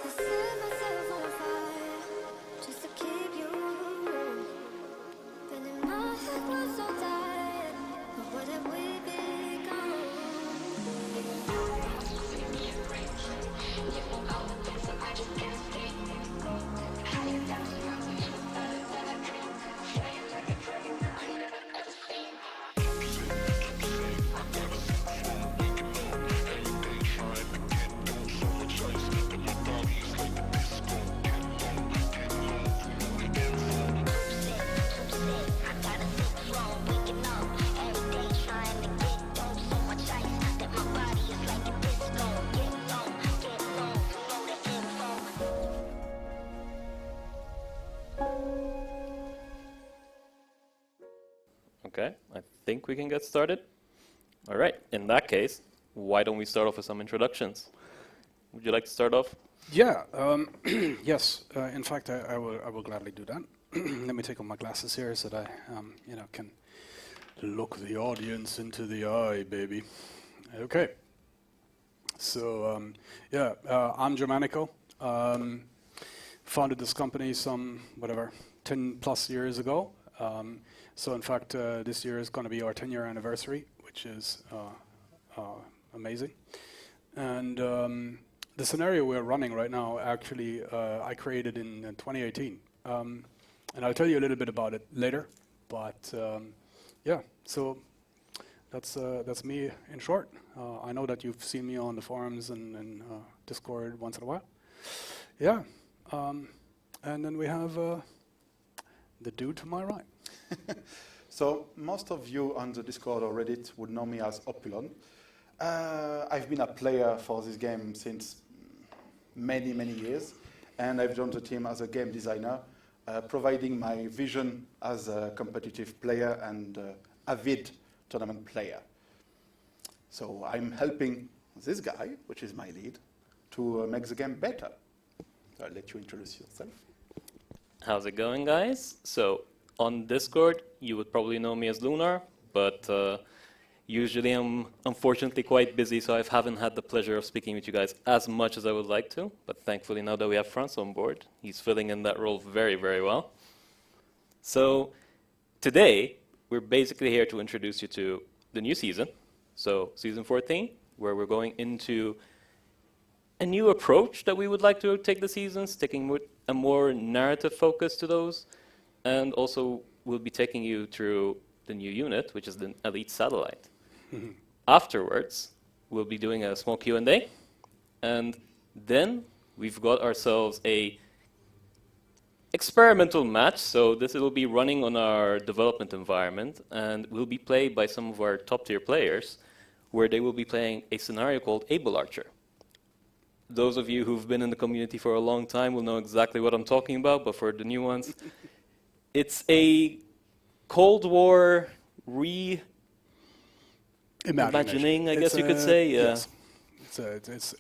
set myself on fire just to keep you. Then in my head was so tired. But what have we become? Okay, I think we can get started. All right, in that case, why don't we start off with some introductions? Would you like to start off? Yeah, yes. In fact, I will gladly do that. Let me take off my glasses here so that I, can look the audience into the eye, baby. Okay. So, I'm Germanico. Founded this company some, 10 plus years ago. So in fact, this year is going to be our 10-year anniversary, which is amazing. And the scenario we're running right now, actually, I created in 2018. And I'll tell you a little bit about it later. But so that's me in short. I know that you've seen me on the forums and Discord once in a while. Yeah. And then we have the dude to my right. So most of you on the Discord or Reddit would know me as Opulon. I've been a player for this game since many, many years, and I've joined the team as a game designer, providing my vision as a competitive player and avid tournament player. So I'm helping this guy, which is my lead, to make the game better. So I'll let you introduce yourself. How's it going, guys? So on Discord, you would probably know me as Lunar, but usually I'm unfortunately quite busy, so I haven't had the pleasure of speaking with you guys as much as I would like to. But thankfully, now that we have Franz on board, he's filling in that role very, very well. So today, we're basically here to introduce you to the new season. So season 14, where we're going into a new approach that we would like to take the seasons, taking a more narrative focus to those. And also, we'll be taking you through the new unit, which is the Elite Satellite. Afterwards, we'll be doing a small Q&A. And then we've got ourselves a experimental match. So this will be running on our development environment and will be played by some of our top-tier players, where they will be playing a scenario called Able Archer. Those of you who've been in the community for a long time will know exactly what I'm talking about, but for the new ones, it's a Cold War imagining, I guess you could say. Yeah. Yes.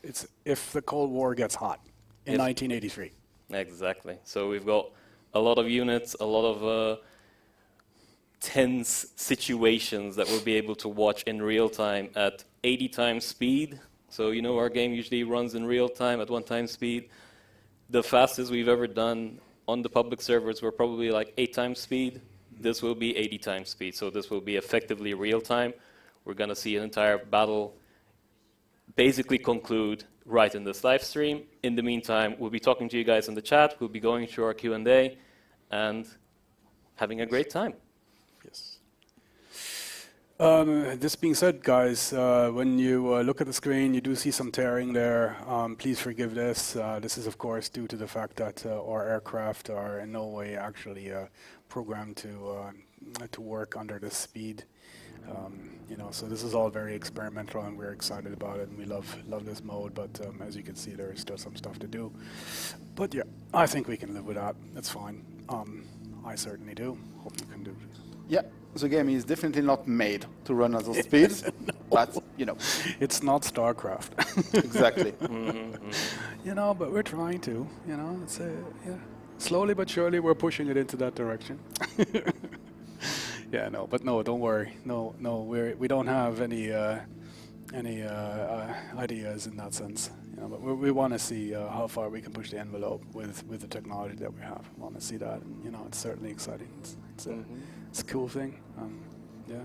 It's if the Cold War gets hot in 1983. Exactly. So we've got a lot of units, a lot of tense situations that we'll be able to watch in real time at 80 times speed. So our game usually runs in real time at 1 time speed. The fastest we've ever done on the public servers were probably like 8 times speed. This will be 80 times speed, so this will be effectively real time. We're going to see an entire battle basically conclude right in this live stream. In the meantime, we'll be talking to you guys in the chat. We'll be going through our Q&A and having a great time. Yes. This being said, guys, when you look at the screen, you do see some tearing there. Please forgive this. This is, of course, due to the fact that our aircraft are in no way actually programmed to work under this speed. So this is all very experimental, and we're excited about it, and we love this mode. But as you can see, there is still some stuff to do. But yeah, I think we can live with that. That's fine. I certainly do. Hope you can do it. Yeah. The game is definitely not made to run at those speeds, but, It's not StarCraft. Exactly. But we're trying to, it's slowly but surely we're pushing it into that direction. But don't worry. No, we don't have any ideas in that sense. You know, but we want to see how far we can push the envelope with the technology that we have. We want to see that, and you know, it's certainly exciting. It's a cool thing. Yeah.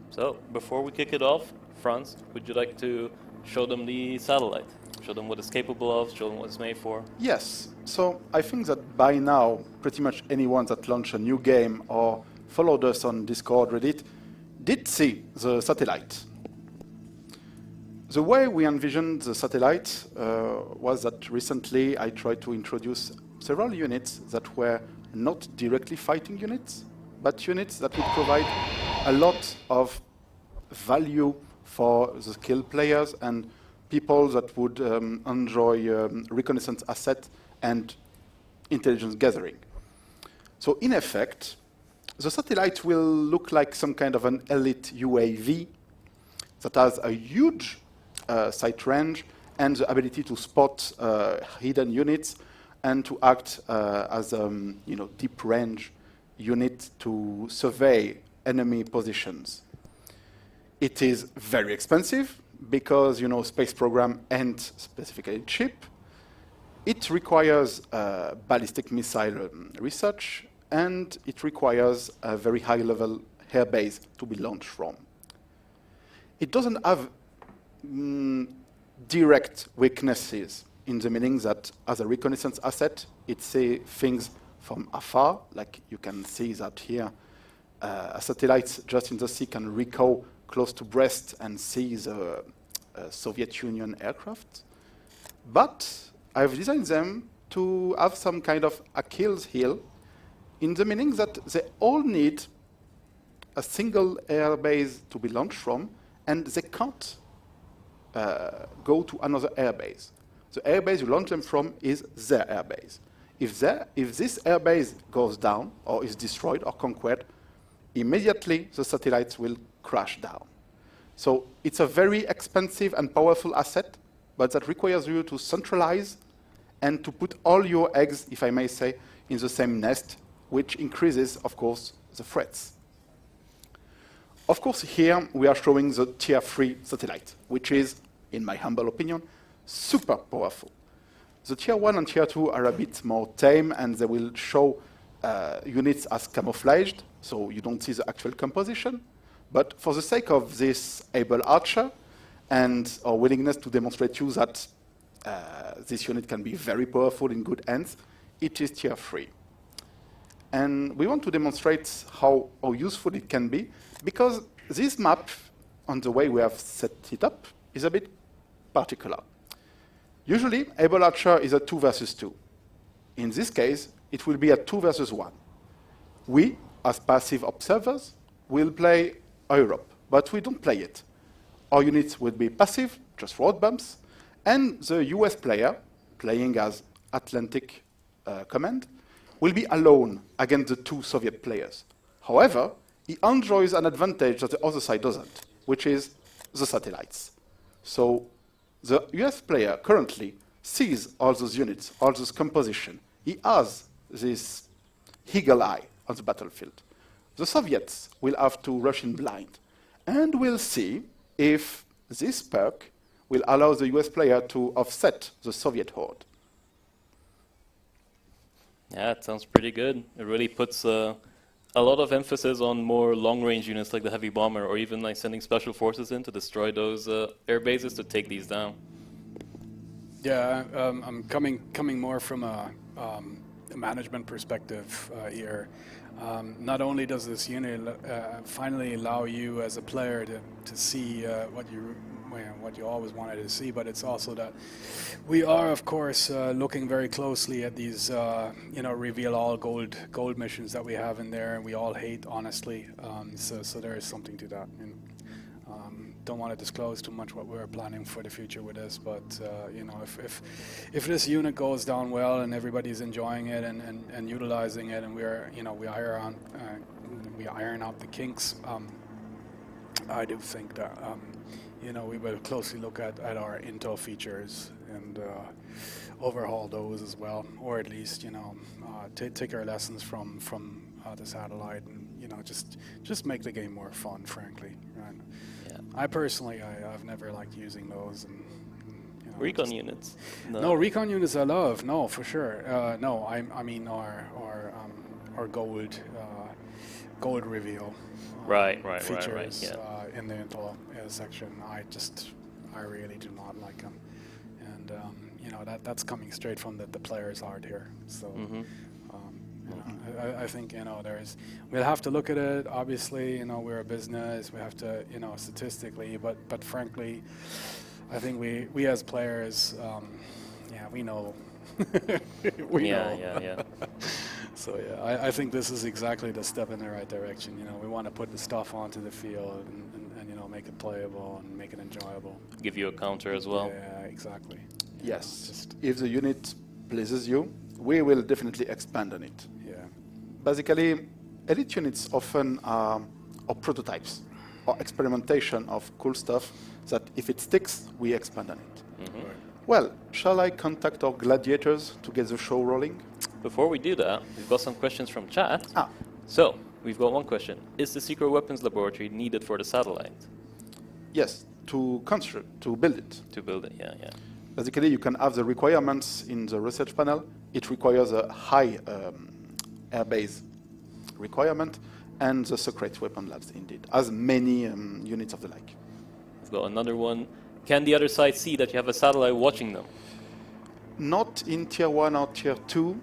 So, before we kick it off, Franz, would you like to show them the satellite? Show them what it's capable of, show them what it's made for? Yes. So I think that by now, pretty much anyone that launched a new game or followed us on Discord, Reddit, did see the satellite. The way we envisioned the satellite was that recently I tried to introduce several units that were not directly fighting units, but units that would provide a lot of value for the skilled players and people that would enjoy reconnaissance asset and intelligence gathering. So in effect, the satellite will look like some kind of an elite UAV that has a huge sight range and the ability to spot hidden units and to act as a deep range unit to survey enemy positions. It is very expensive because space program and specifically cheap. It requires ballistic missile research, and it requires a very high-level airbase to be launched from. It doesn't have direct weaknesses in the meaning that as a reconnaissance asset, it sees things from afar, like you can see that here. A satellite just in the sea can recall close to Brest and see the Soviet Union aircraft. But I've designed them to have some kind of Achilles heel, in the meaning that they all need a single airbase to be launched from, and they can't go to another airbase. The airbase you launch them from is their airbase. If this airbase goes down or is destroyed or conquered, immediately the satellites will crash down. So it's a very expensive and powerful asset, but that requires you to centralize and to put all your eggs, if I may say, in the same nest, which increases, of course, the threats. Of course, here we are showing the tier 3 satellite, which is, in my humble opinion, super powerful. The tier 1 and tier 2 are a bit more tame, and they will show units as camouflaged, so you don't see the actual composition. But for the sake of this able archer and our willingness to demonstrate to you that this unit can be very powerful in good hands, it is tier 3. And we want to demonstrate how useful it can be, because this map, on the way we have set it up, is a bit particular. Usually, able archer is a 2 versus 2. In this case, it will be a 2 versus 1. We, as passive observers, will play Europe, but we don't play it. Our units will be passive, just road bumps, and the US player, playing as Atlantic Command, will be alone against the 2 Soviet players. However, he enjoys an advantage that the other side doesn't, which is the satellites. So the US player currently sees all those units, all those composition. He has this eagle eye on the battlefield. The Soviets will have to rush in blind, and we'll see if this perk will allow the US player to offset the Soviet horde. Yeah, it sounds pretty good. It really puts a lot of emphasis on more long-range units like the heavy bomber, or even like sending special forces in to destroy those air bases to take these down. Yeah, I'm coming more from a management perspective here. Not only does this unit finally allow you as a player to see what you always wanted to see, but it's also that we are, of course, looking very closely at these, reveal all gold missions that we have in there, and we all hate, honestly. So there is something to that. And, don't want to disclose too much what we're planning for the future with this, but if this unit goes down well and everybody's enjoying it and utilizing it, and we iron out the kinks, I do think that we will closely look at our intel features and overhaul those as well, or at least take our lessons from the satellite, and just make the game more fun, frankly. Right? Yeah. I personally, I've never liked using those, and Recon units. No, recon units I love. No, for sure. No, I mean our gold reveal. Right. Features Yeah. in the intel section. I really do not like them, and that's coming straight from the player's art here. So. I think we'll have to look at it. Obviously, we're a business. We have to, statistically. But frankly, I think we as players, we know. we know. Yeah. So I think this is exactly the step in the right direction. We want to put the stuff onto the field and make it playable and make it enjoyable. Give you a counter as well. Yeah, exactly. Yes. If the unit pleases you, we will definitely expand on it. Yeah. Basically, elite units often are prototypes or experimentation of cool stuff that if it sticks, we expand on it. Mm-hmm. Well, shall I contact our gladiators to get the show rolling? Before we do that, we've got some questions from chat. Ah. So, we've got one question. Is the secret weapons laboratory needed for the satellite? Yes, to build it. To build it, yeah. Basically, you can have the requirements in the research panel. It requires a high airbase requirement and the secret weapon labs, indeed, as many units of the like. We've got another one. Can the other side see that you have a satellite watching them? Not in Tier 1 or Tier 2.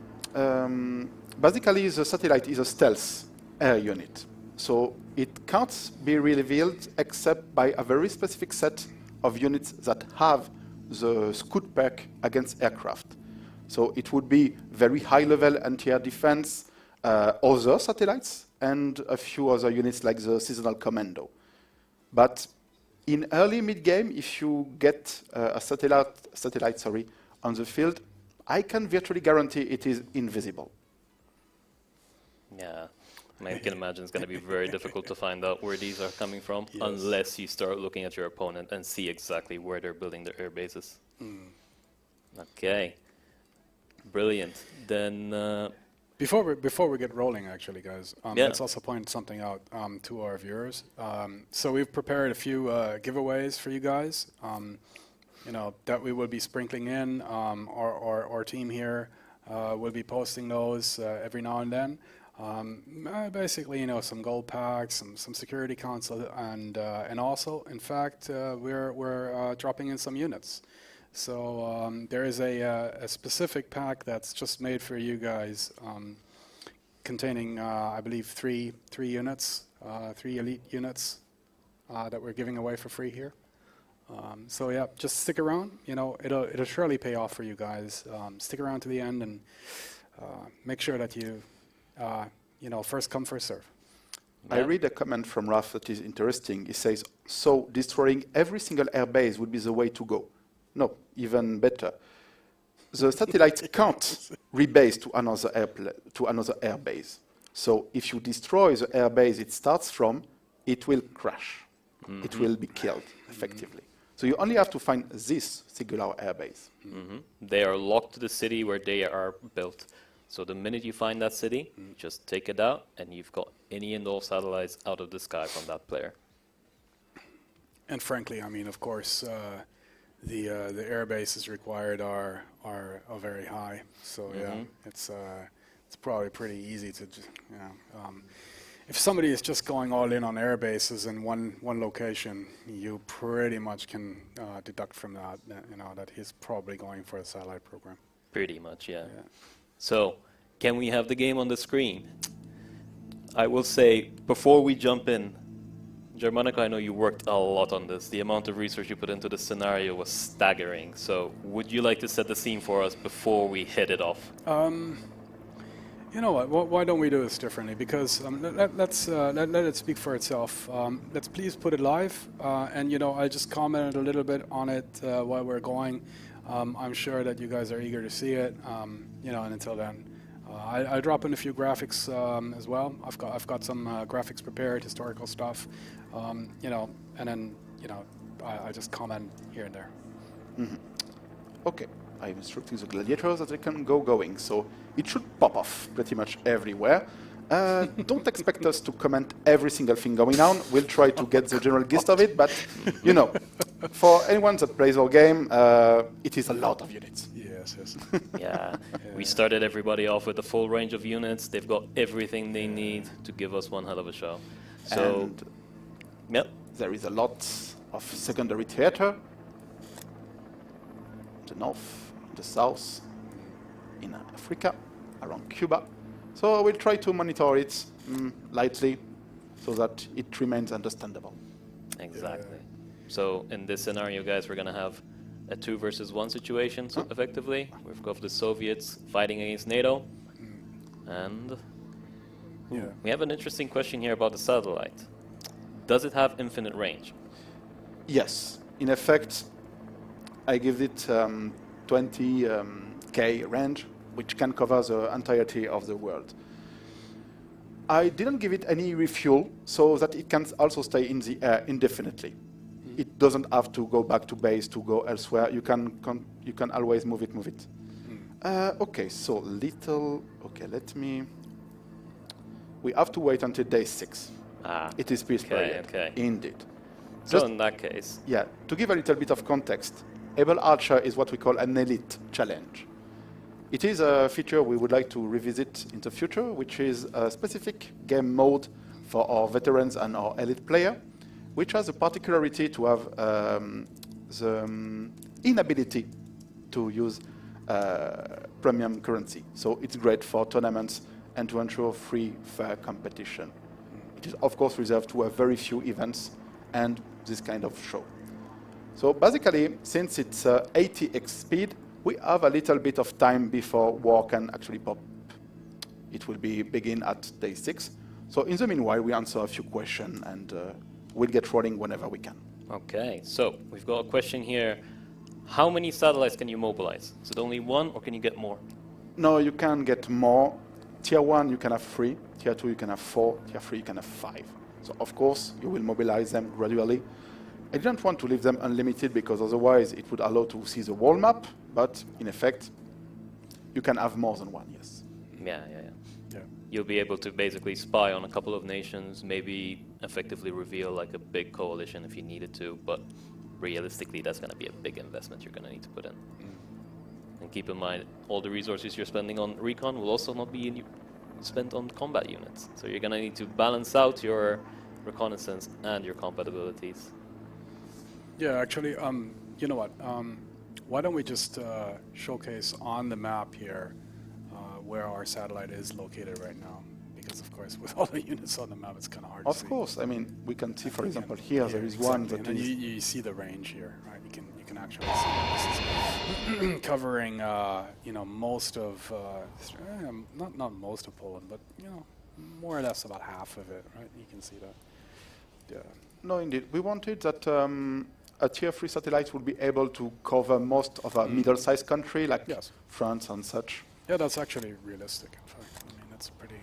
Basically, the satellite is a stealth air unit. So it can't be revealed except by a very specific set of units that have the Scout perk against aircraft. So it would be very high-level anti-air defense, other satellites, and a few other units like the Seasonal Commando. But in early mid-game, if you get a satellite on the field, I can virtually guarantee it is invisible. Yeah, I can imagine it's going to be very difficult to find out where these are coming from unless you start looking at your opponent and see exactly where they're building their air bases. Okay, brilliant. Then before we get rolling, actually, guys, Yeah. let's also point something out to our viewers. So we've prepared a few giveaways for you guys. That we will be sprinkling in. Our team here will be posting those every now and then. Basically, some gold packs, some security console, and also, in fact, we're dropping in some units. So there is a specific pack that's just made for you guys, containing, I believe, three units, 3 elite units that we're giving away for free here. So yeah, just stick around. It'll surely pay off for you guys. Stick around to the end and make sure that you first come, first serve. I read a comment from Raf that is interesting. He says, so destroying every single airbase would be the way to go. No, even better. The satellites can't rebase to another airbase. So if you destroy the airbase it starts from, it will crash. Mm-hmm. It will be killed, effectively. So you only have to find this singular airbase. Mm-hmm. They are locked to the city where they are built. So the minute you find that city, just take it out, and you've got any and all satellites out of the sky from that player. And frankly, I mean, of course, the air bases required are very high. So yeah, it's probably pretty easy to if somebody is just going all in on air bases in one location, you pretty much can deduct from that that he's probably going for a satellite program. Pretty much, yeah. So, can we have the game on the screen? I will say, before we jump in, Germanica, I know you worked a lot on this. The amount of research you put into the scenario was staggering. So, would you like to set the scene for us before we hit it off? You know what? Why don't we do this differently? Because let it speak for itself. Let's please put it live. And I just commented a little bit on it while we're going. I'm sure that you guys are eager to see it. And until then, I'll drop in a few graphics as well. I've got some graphics prepared, historical stuff. And then I just comment here and there. Mm-hmm. Okay. I'm instructing the gladiators that they can going, so it should pop off pretty much everywhere. Don't expect us to comment every single thing going on. We'll try to get the general gist of it, but For anyone that plays our game, it is a lot of units. Yes, yes. Yeah, we started everybody off with a full range of units. They've got everything they need to give us one hell of a show. So, And yep. there is a lot of secondary theater. The north, the south, in Africa, around Cuba. So we'll try to monitor it lightly so that it remains understandable. Exactly. So in this scenario, guys, we're going to have a 2 versus 1 situation, so effectively. We've got the Soviets fighting against NATO. And we have an interesting question here about the satellite. Does it have infinite range? Yes. In effect, I give it 20k range, which can cover the entirety of the world. I didn't give it any refuel, so that it can also stay in the air indefinitely. It doesn't have to go back to base to go elsewhere. You can always move it. Okay, so little. Okay, let me. We have to wait until day 6. It is peace period. Okay. Indeed. So in that case, Yeah, to give a little bit of context, Able Archer is what we call an elite challenge. It is a feature we would like to revisit in the future, which is a specific game mode for our veterans and our elite player, which has a particularity to have the inability to use premium currency. So it's great for tournaments and to ensure free, fair competition. It is, of course, reserved to a very few events and this kind of show. So basically, since it's 80x speed, we have a little bit of time before war can actually pop. It will begin at day 6. So in the meanwhile, we answer a few questions and we'll get rolling whenever we can. okay. So we've got a question here. How many satellites can you mobilize? Is it only 1 or can you get more? No, you can get more. Tier 1, you can have 3. Tier 2, you can have 4. Tier 3, you can have 5. So of course, you will mobilize them gradually. I didn't want to leave them unlimited because otherwise it would allow to see the whole map, but in effect, you can have more than 1, yes. Yeah. Yeah. You'll be able to basically spy on a couple of nations, maybe effectively reveal like a big coalition if you needed to, but realistically that's going to be a big investment you're going to need to put in. And keep in mind, all the resources you're spending on recon will also not be spent on combat units. So you're going to need to balance out your reconnaissance and your combat abilities. Yeah, actually, you know what? Why don't we just showcase on the map here where our satellite is located right now? Because of course, with all the units on the map, it's kind of hard to see. Of course, I mean, we can see, for example, here there is one exactly. that And then is... you see the range here, right? You can actually see that this is covering, you know, most of, not most of Poland, but you know, more or less about half of it, right? You can see that. Yeah. No, indeed. We wanted that a tier 3 satellite would be able to cover most of a middle-sized country like Yes. France and such. Yeah, that's actually realistic, in fact. I mean, that's pretty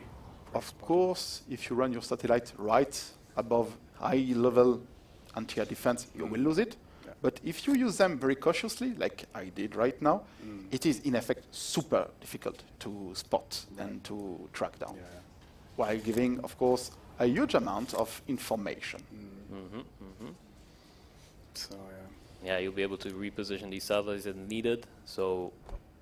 Of spot on. course, if you run your satellite right above high-level anti-air defense, you will lose it. Yeah. But if you use them very cautiously, like I did right now, it is in effect super difficult to spot and to track down, Yeah. while giving, of course, a huge amount of information. So, yeah. Yeah, you'll be able to reposition these satellites as needed, so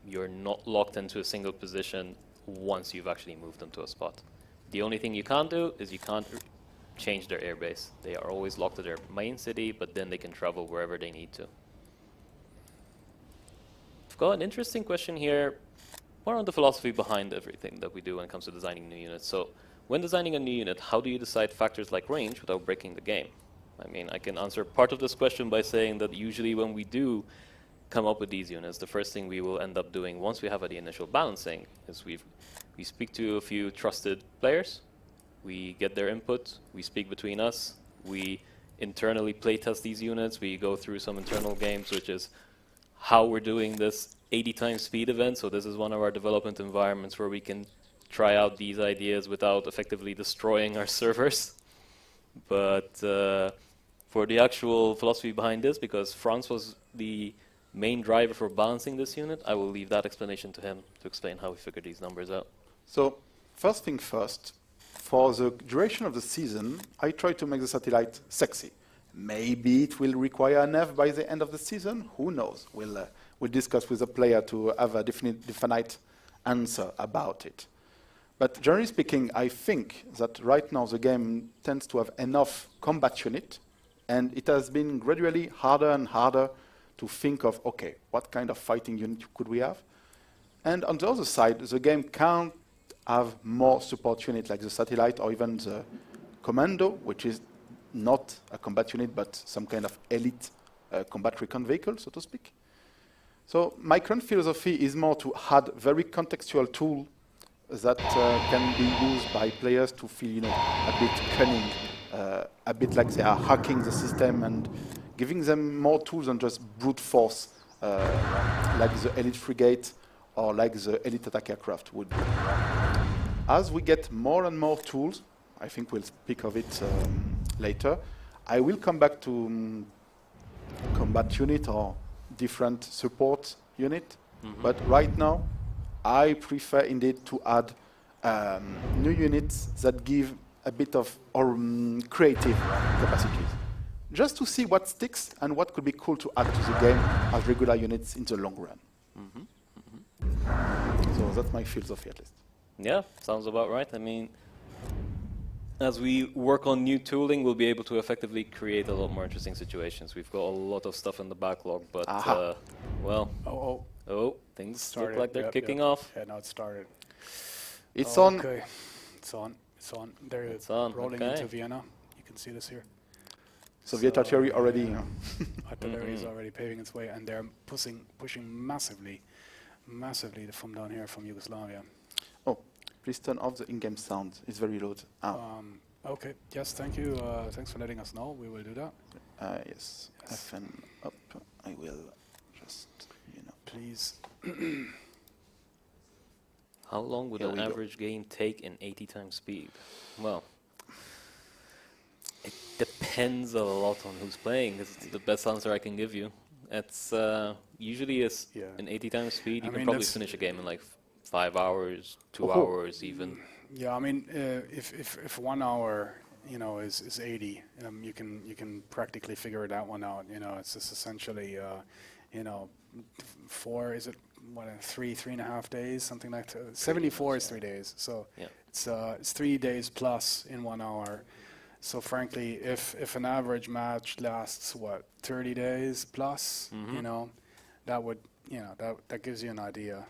you're not locked into a single position once you've actually moved them to a spot. The only thing you can't do is you can't change their airbase. They are always locked to their main city, but then they can travel wherever they need to. I've got an interesting question here, more on the philosophy behind everything that we do when it comes to designing new units. So, when designing a new unit, how do you decide factors like range without breaking the game? I mean, I can answer part of this question by saying that usually when we do come up with these units, the first thing we will end up doing once we have the initial balancing is we speak to a few trusted players, we get their input, we speak between us, we internally playtest these units, we go through some internal games, which is how we're doing this 80 times speed event. So this is one of our development environments where we can try out these ideas without effectively destroying our servers. But for the actual philosophy behind this, because France was the main driver for balancing this unit, I will leave that explanation to him to explain how we figured these numbers out. So, first thing first, for the duration of the season, I try to make the satellite sexy. Maybe it will require an F by the end of the season. Who knows? We'll discuss with the player to have a definite answer about it. But generally speaking, I think that right now the game tends to have enough combat unit, and it has been gradually harder and harder to think of, okay, what kind of fighting unit could we have? And on the other side, the game can't have more support unit like the satellite or even the commando, which is not a combat unit, but some kind of elite combat recon vehicle, so to speak. So my current philosophy is more to add very contextual tool that can be used by players to feel, a bit cunning, a bit like they are hacking the system and giving them more tools than just brute force, like the elite frigate or like the elite attack aircraft would be. As we get more and more tools, I think we'll speak of it later, I will come back to combat unit or different support unit. But right now, I prefer indeed to add new units that give a bit of creative capacities, just to see what sticks and what could be cool to add to the game as regular units in the long run. So that's my philosophy at least. Yeah, sounds about right. I mean, as we work on new tooling, we'll be able to effectively create a lot more interesting situations. We've got a lot of stuff in the backlog, but, well, things look like they're kicking off. Yeah, now it started. It's on. Okay, it's on. There It's on, rolling okay. into Vienna. You can see this here. Soviet artillery already. Artillery is already paving its way, and they're pushing massively from down here, from Yugoslavia. Oh, please turn off the in-game sound. It's very loud. Okay. Yes. Thank you. Thanks for letting us know. We will do that. Yes. FN up. I will just, Please. How long would Here an we go. average game take in 80 times speed? Well, it depends a lot on who's playing. It's the best answer I can give you. It's usually in 80 times speed, you can probably finish a game in like 5 hours, 2 hours even. Yeah, I mean, if 1 hour, is 80, you can practically figure that one out. It's just essentially, 4, is it, 3.5 days, something like that. 74 is 3 days, so Yeah. it's 3 days plus in 1 hour. So frankly, if an average match lasts 30 days plus, that would, that gives you an idea.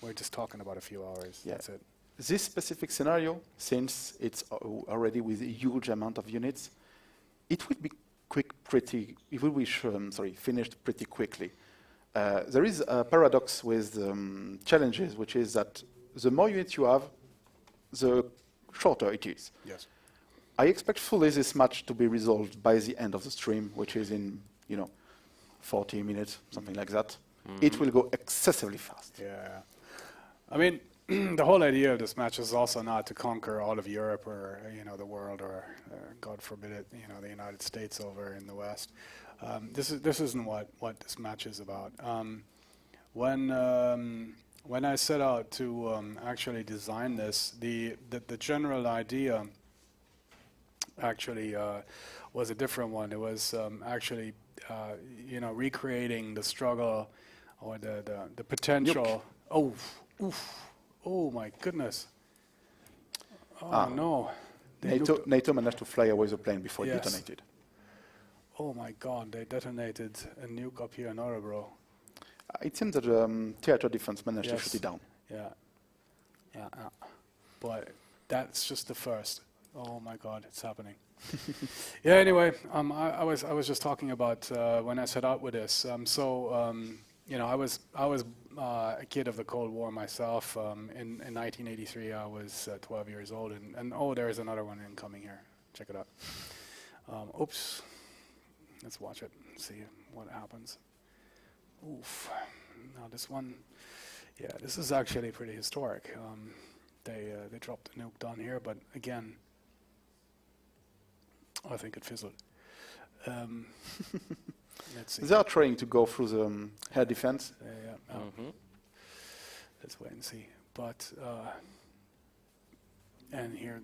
We're just talking about a few hours. Yeah. That's it. This specific scenario, since it's already with a huge amount of units, it will be finished pretty quickly. There is a paradox with challenges, which is that the more units you have, the shorter it is. Yes. I expect fully this match to be resolved by the end of the stream, which is in 40 minutes, something like that. It will go excessively fast. Yeah. I mean, the whole idea of this match is also not to conquer all of Europe or the world or God forbid it, the United States over in the West. This isn't what this match is about. When I set out to actually design this, the general idea actually was a different one. It was actually recreating the struggle or the potential. Oh my goodness! Oh no! NATO managed to fly away the plane before it Yes. detonated. Oh my God! They detonated a nuke up here in Örebro. It seems that theater defense managed to Yes. shoot it down. Yeah. But that's just the first. Oh my God, it's happening. Yeah. Anyway, I was just talking about when I set out with this. I was a kid of the Cold War myself. In 1983, I was 12 years old, and there is another one incoming here. Check it out. Oops. Let's watch it. See what happens. Oof. Now this one, this is actually pretty historic. They dropped a nuke down here, but again, I think it fizzled. Let's see. They are trying to go through the air defense. Let's wait and see. But and here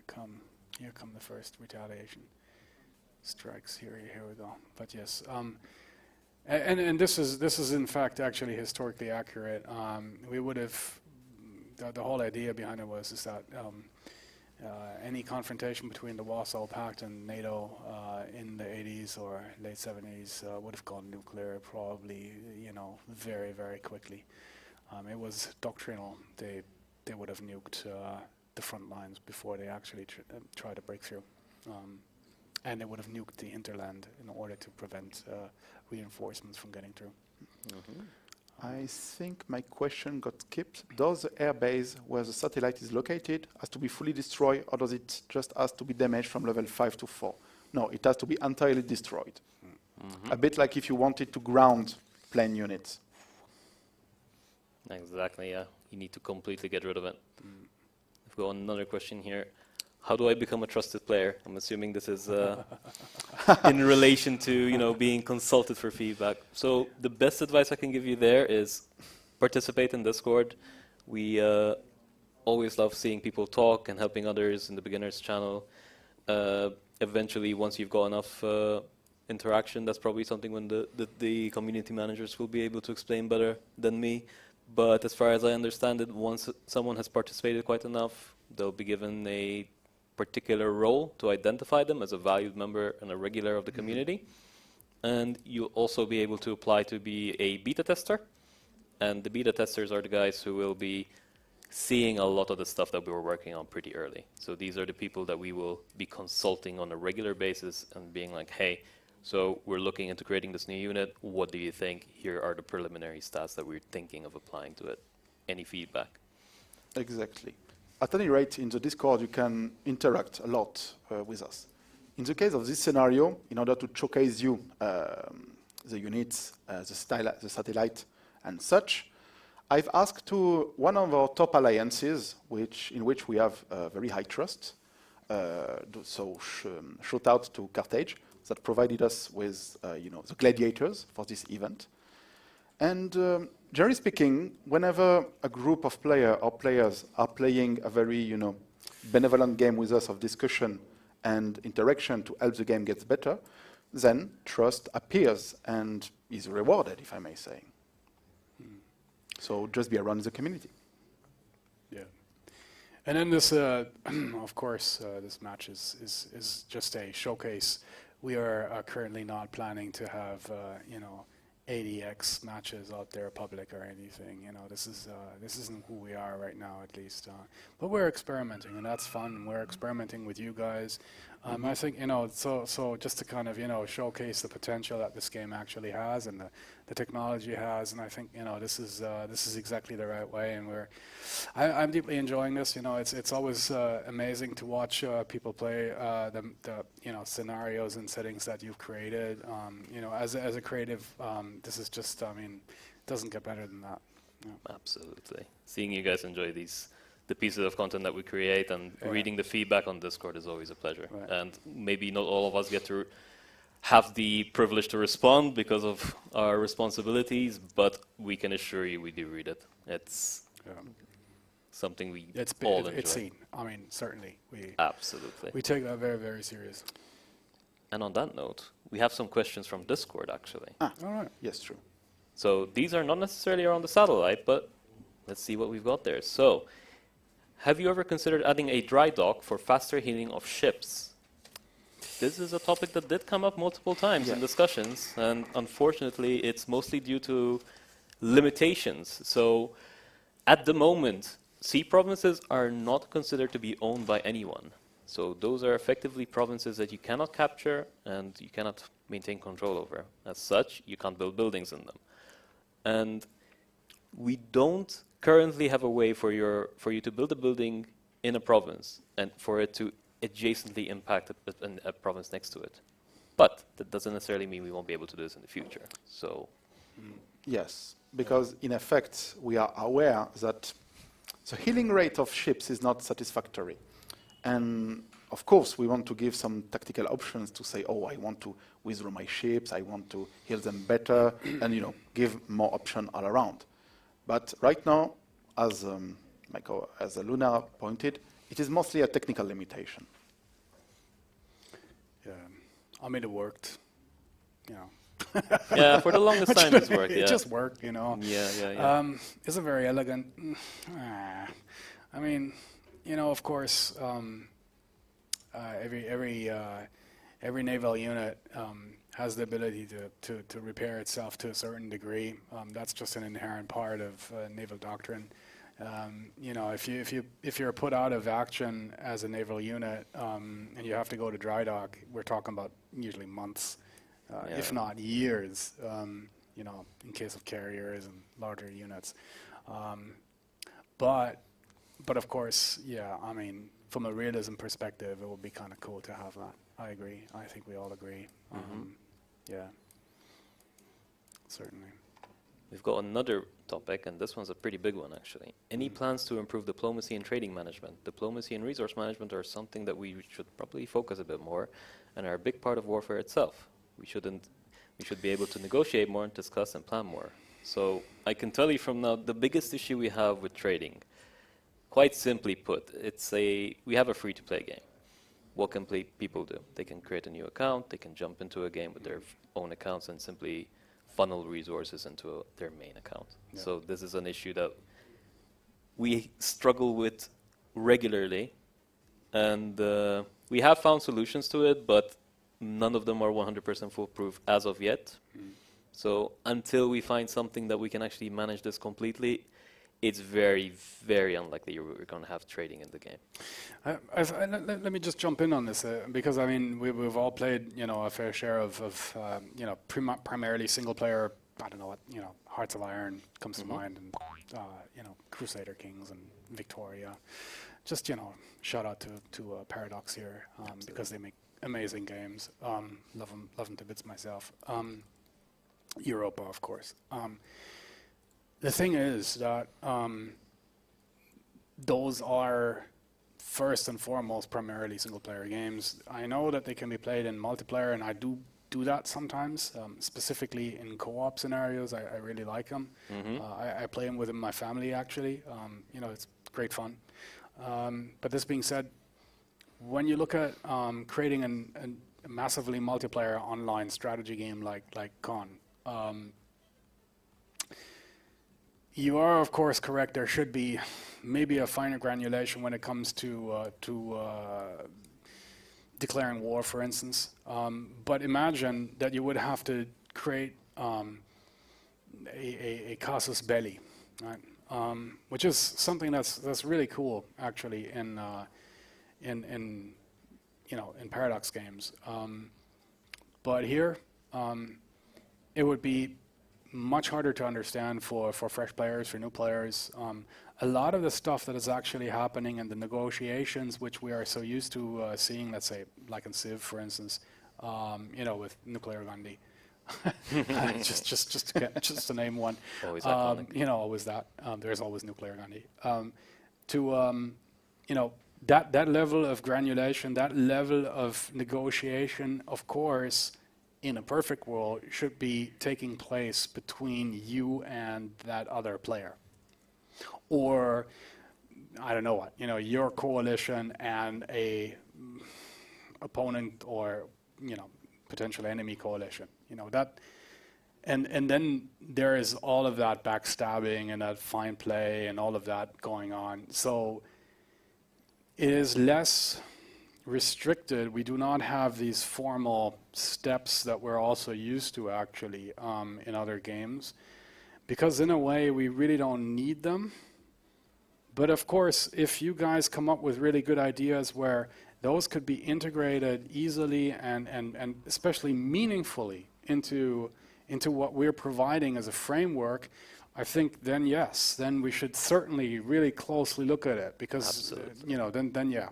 come the first retaliation. strikes. Here we go. But yes, and this is in fact actually historically accurate. We would have the whole idea behind it is that any confrontation between the Warsaw Pact and NATO in the 80s or late 70s would have gone nuclear probably, very, very quickly. It was doctrinal. They would have nuked the front lines before they actually tried to break through. And they would have nuked the hinterland in order to prevent reinforcements from getting through. Mm-hmm. I think my question got skipped. Does the airbase where the satellite is located has to be fully destroyed, or does it just has to be damaged from level 5 to 4? No, it has to be entirely destroyed. Mm-hmm. A bit like if you wanted to ground plane units. Exactly, yeah. You need to completely get rid of it. I've got another question here. How do I become a trusted player? I'm assuming this is in relation to being consulted for feedback. So the best advice I can give you there is participate in Discord. We always love seeing people talk and helping others in the beginners channel. Eventually, once you've got enough interaction, that's probably something when the community managers will be able to explain better than me. But as far as I understand it, once someone has participated quite enough, they'll be given a particular role to identify them as a valued member and a regular of the community. And you'll also be able to apply to be a beta tester. And the beta testers are the guys who will be seeing a lot of the stuff that we were working on pretty early. So these are the people that we will be consulting on a regular basis and being like, hey, so we're looking into creating this new unit. What do you think? Here are the preliminary stats that we're thinking of applying to it. Any feedback? Exactly. At any rate, in the Discord, you can interact a lot with us. In the case of this scenario, in order to showcase you the units, the satellite, and such, I've asked to one of our top alliances, in which we have very high trust. Shout out to Carthage that provided us with the gladiators for this event. And generally speaking, whenever a group of players are playing a very benevolent game with us of discussion and interaction to help the game get better, then trust appears and is rewarded, if I may say. So just be around the community. Yeah. And then this, of course, this match is just a showcase. We are currently not planning to have, 80x matches out there public or anything. This isn't who we are right now, at least. But we're experimenting, and that's fun. We're experimenting with you guys. I think so just to kind of showcase the potential that this game actually has and the technology has, and I think this is exactly the right way, and I'm deeply enjoying this. It's always amazing to watch people play the scenarios and settings that you've created. As a creative, this is just it doesn't get better than that. Yeah. Absolutely. Seeing you guys enjoy the pieces of content that we create and reading the feedback on Discord is always a pleasure. Right. And maybe not all of us get to have the privilege to respond because of our responsibilities, but we can assure you we do read it. It's something we all enjoy. It's seen. Certainly. Absolutely. We take that very, very serious. And on that note, we have some questions from Discord, actually. All right. Yes, true. So these are not necessarily around the satellite, but let's see what we've got there. So, have you ever considered adding a dry dock for faster healing of ships? This is a topic that did come up multiple times in discussions, and unfortunately it's mostly due to limitations. So, at the moment, sea provinces are not considered to be owned by anyone. So those are effectively provinces that you cannot capture and you cannot maintain control over. As such, you can't build buildings in them. And we don't currently have a way for you to build a building in a province and for it to adjacently impact a province next to it. But that doesn't necessarily mean we won't be able to do this in the future. So, yes, because in effect we are aware that the healing rate of ships is not satisfactory. And of course we want to give some tactical options to say, oh, I want to withdraw my ships, I want to heal them better, and give more options all around. But right now, as Luna pointed, it is mostly a technical limitation. Yeah. I mean, it worked, you know. Yeah, for the longest time it's worked. It Yeah. just worked, you know. Yeah. It's a very elegant. I mean, you know, of course, every naval unit has the ability to repair itself to a certain degree. That's just an inherent part of naval doctrine. You know, if you're put out of action as a naval unit and you have to go to dry dock, we're talking about usually months, if not years. You know, in case of carriers and larger units. But of course, yeah. I mean, from a realism perspective, it would be kind of cool to have that. I agree. I think we all agree. Yeah, certainly. We've got another topic, and this one's a pretty big one, actually. Any plans to improve diplomacy and trading management? Diplomacy and resource management are something that we should probably focus a bit more, and are a big part of warfare itself. We should be able to negotiate more and discuss and plan more. So I can tell you from now, the biggest issue we have with trading, quite simply put, we have a free-to-play game. What can people do? They can create a new account, they can jump into a game with their own accounts and simply funnel resources into their main account. Yeah. So this is an issue that we struggle with regularly, and we have found solutions to it, but none of them are 100% foolproof as of yet. So until we find something that we can actually manage this completely, it's very, very unlikely we're going to have trading in the game. Let me just jump in on this because I mean we've all played, you know, a fair share of you know, primarily single player. I don't know what, you know, Hearts of Iron comes to mind, and you know, Crusader Kings and Victoria. Just, you know, shout out to Paradox here because they make amazing games. Love them to bits myself. Europa, of course. The thing is that those are first and foremost primarily single-player games. I know that they can be played in multiplayer, and I do that sometimes, specifically in co-op scenarios. I really like them. I play them within my family, actually. You know, it's great fun. But this being said, when you look at creating a massively multiplayer online strategy game like Con, you are, of course, correct. There should be maybe a finer granulation when it comes to declaring war, for instance. But imagine that you would have to create a casus belli, right? Which is something that's really cool, actually, in you know, in Paradox games. But here, it would be much harder to understand for fresh players, for new players. A lot of the stuff that is actually happening in the negotiations, which we are so used to seeing, let's say, like in Civ, for instance, you know, with Nuclear Gandhi. just to name one. Always iconic. You know, always that. There's always Nuclear Gandhi. You know, that level of granulation, that level of negotiation, of course, in a perfect world, should be taking place between you and that other player. Or, I don't know what, you know, your coalition and a opponent or, you know, potential enemy coalition. You know, that, and then there is all of that backstabbing and that fine play and all of that going on. So it is less restricted. We do not have these formal steps that we're also used to, actually, in other games, because in a way we really don't need them. But of course, if you guys come up with really good ideas where those could be integrated easily and especially meaningfully into what we're providing as a framework, I think then yes, then we should certainly really closely look at it, because you know, then yeah.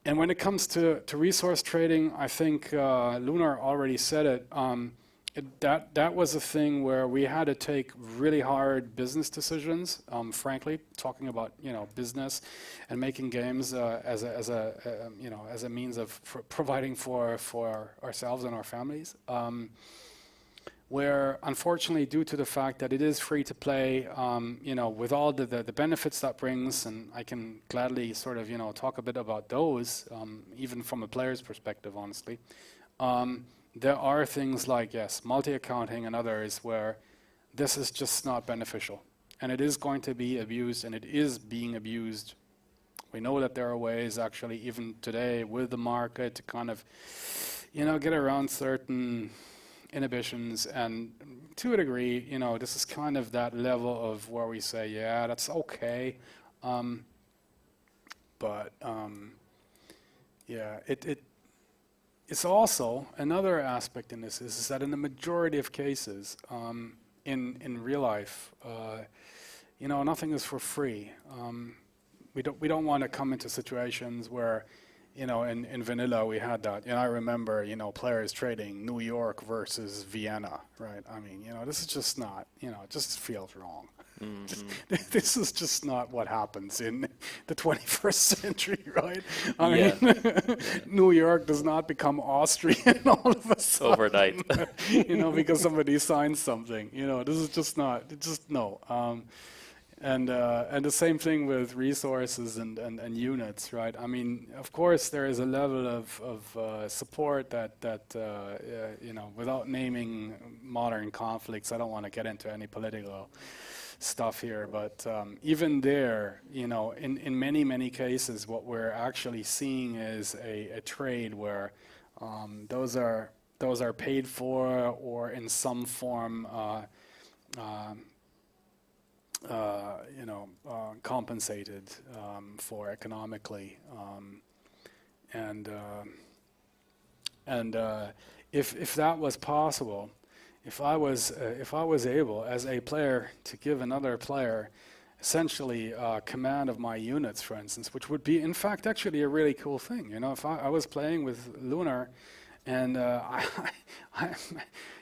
And when it comes to resource trading, I think Lunar already said it. That was a thing where we had to take really hard business decisions. Frankly, talking about, you know, business and making games as a means of providing for ourselves and our families. Where unfortunately, due to the fact that it is free to play, you know, with all the benefits that brings, and I can gladly sort of, you know, talk a bit about those, even from a player's perspective, honestly. There are things like, yes, multi-accounting and others where this is just not beneficial. And it is going to be abused, and it is being abused. We know that there are ways, actually, even today, with the market to kind of, get around certain inhibitions. And to a degree, this is kind of that level of where we say, yeah, that's okay. It's also another aspect in this is that in the majority of cases, in real life, nothing is for free. We don't want to come into situations where, in vanilla we had that. I remember, players trading New York versus Vienna, right? I mean, this is just not, it just feels wrong. This is just not what happens in the 21st century, right? I mean, New York does not become Austrian all of a sudden. Overnight. Because somebody signs something. This is just not, no. And the same thing with resources and units, right? I mean, of course, there is a level of support that without naming modern conflicts, I don't want to get into any political stuff here, but even there, in many cases, what we're actually seeing is a trade where those are paid for or in some form compensated for economically, and if that was possible, if I was able as a player to give another player essentially command of my units, for instance, which would be in fact actually a really cool thing. If I was playing with Lunar and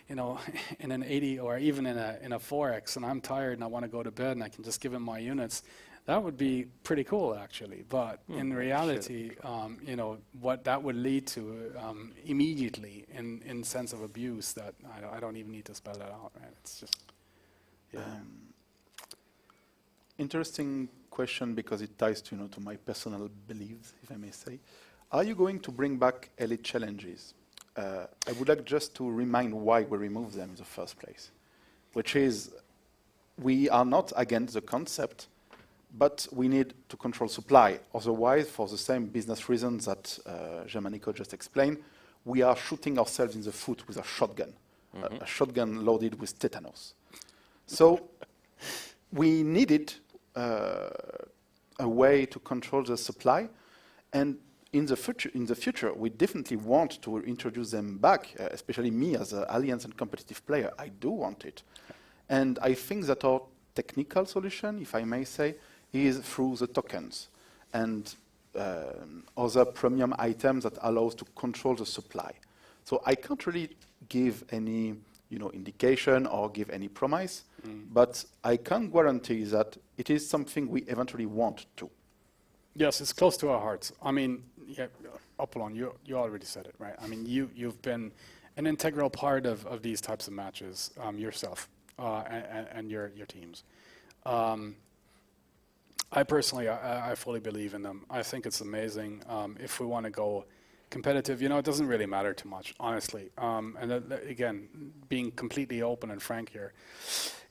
in an 80 or even in a 4X, and I'm tired and I want to go to bed and I can just give him my units, that would be pretty cool actually. But in reality, what that would lead to immediately in sense of abuse, that I don't even need to spell that out, right? It's just, interesting question, because it ties to to my personal beliefs, if I may say. Are you going to bring back elite challenges? I would like just to remind why we removed them in the first place, which is we are not against the concept, but we need to control supply. Otherwise, for the same business reasons that Germanico just explained, we are shooting ourselves in the foot with a shotgun, a shotgun loaded with tetanus. So we needed a way to control the supply, and in the future, we definitely want to introduce them back, especially me as an alliance and competitive player. I do want it. And I think that our technical solution, if I may say, is through the tokens and other premium items that allow us to control the supply. So I can't really give any indication or give any promise, but I can guarantee that it is something we eventually want to. yes, it's close to our hearts. I mean, Apollon, you already said it, right? I mean, you've been an integral part of these types of matches yourself and your teams. I personally, I fully believe in them. I think it's amazing. If we want to go competitive, it doesn't really matter too much, honestly. And again, being completely open and frank here,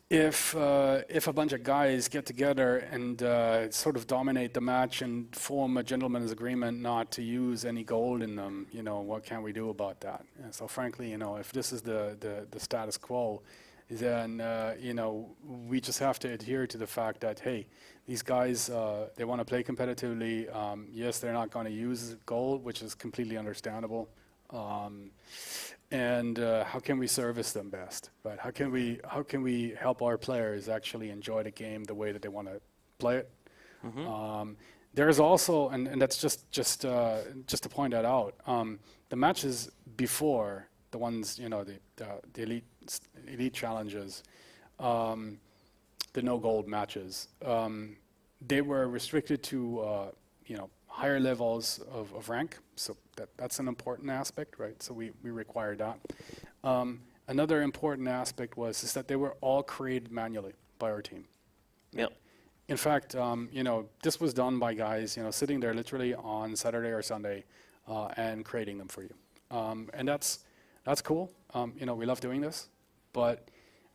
if a bunch of guys get together and sort of dominate the match and form a gentleman's agreement not to use any gold in them, what can we do about that? And so frankly, if this is the status quo, then we just have to adhere to the fact that, hey, these guys, they want to play competitively. Yes, they're not going to use gold, which is completely understandable. And how can we service them best, right? How can we help our players actually enjoy the game the way that they want to play it? There's also, and that's just to point that out, the matches before the ones, the elite challenges, the no gold matches, they were restricted to higher levels of rank, so that's an important aspect, right? So we require that. Another important aspect is that they were all created manually by our team. Yep. In fact, this was done by guys, sitting there literally on Saturday or Sunday and creating them for you. And that's cool. We love doing this, but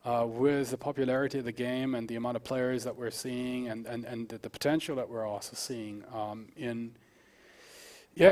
with the popularity of the game and the amount of players that we're seeing and the potential that we're also seeing in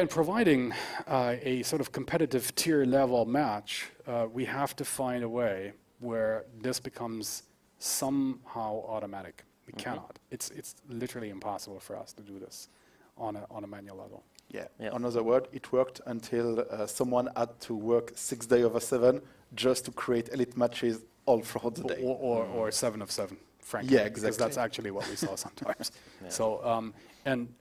providing a sort of competitive tier level match, we have to find a way where this becomes somehow automatic. We cannot. It's literally impossible for us to do this on a manual level. Yeah. Yeah. Another word, it worked until someone had to work 6 days over 7 just to create elite matches all throughout the day. Or 7 of 7, frankly. Yeah, Because exactly. that's actually what we saw sometimes. Yeah. So, and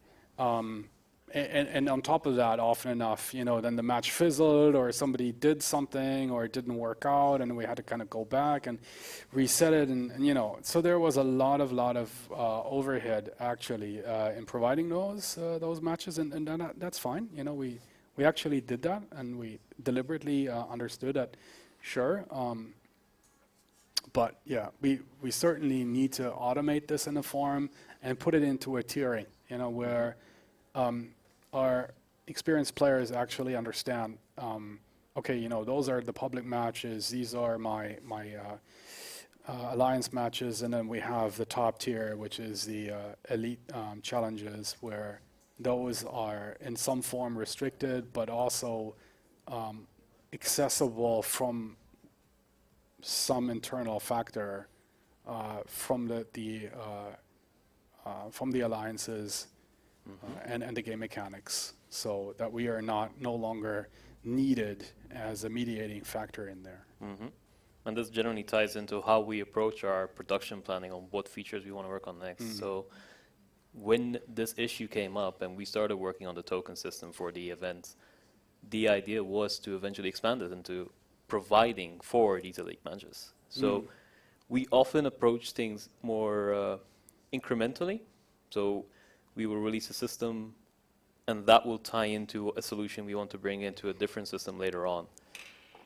on top of that, often enough, then the match fizzled or somebody did something or it didn't work out and we had to kind of go back and reset it. And so there was a lot of overhead actually in providing those matches. And that's fine. We actually did that and we deliberately understood that, sure. But yeah, we certainly need to automate this in a form and put it into a tiering, where our experienced players actually understand, okay, those are the public matches, these are my alliance matches, and then we have the top tier, which is the elite challenges, where those are in some form restricted, but also accessible from some internal factor from the alliances. And the game mechanics, so that we are no longer needed as a mediating factor in there. And this generally ties into how we approach our production planning on what features we want to work on next. So when this issue came up and we started working on the token system for the event, the idea was to eventually expand it into providing for these elite matches. So we often approach things more incrementally. So we will release a system, and that will tie into a solution we want to bring into a different system later on.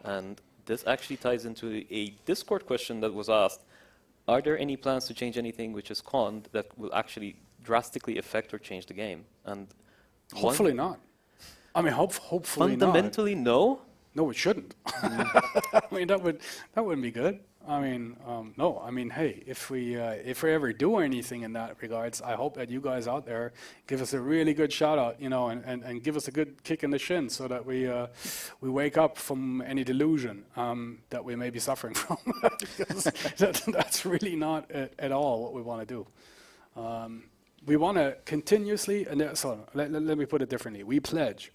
And this actually ties into a Discord question that was asked. Are there any plans to change anything which is conned that will actually drastically affect or change the game? And hopefully not. I mean, hopefully fundamentally, no. No, it shouldn't. I mean, that wouldn't be good. I mean, no. I mean, hey, if we ever do anything in that regards, I hope that you guys out there give us a really good shout out, and give us a good kick in the shin, so that we wake up from any delusion that we may be suffering from. Because that's really not at all what we want to do. We want to continuously, and so let me put it differently. We pledge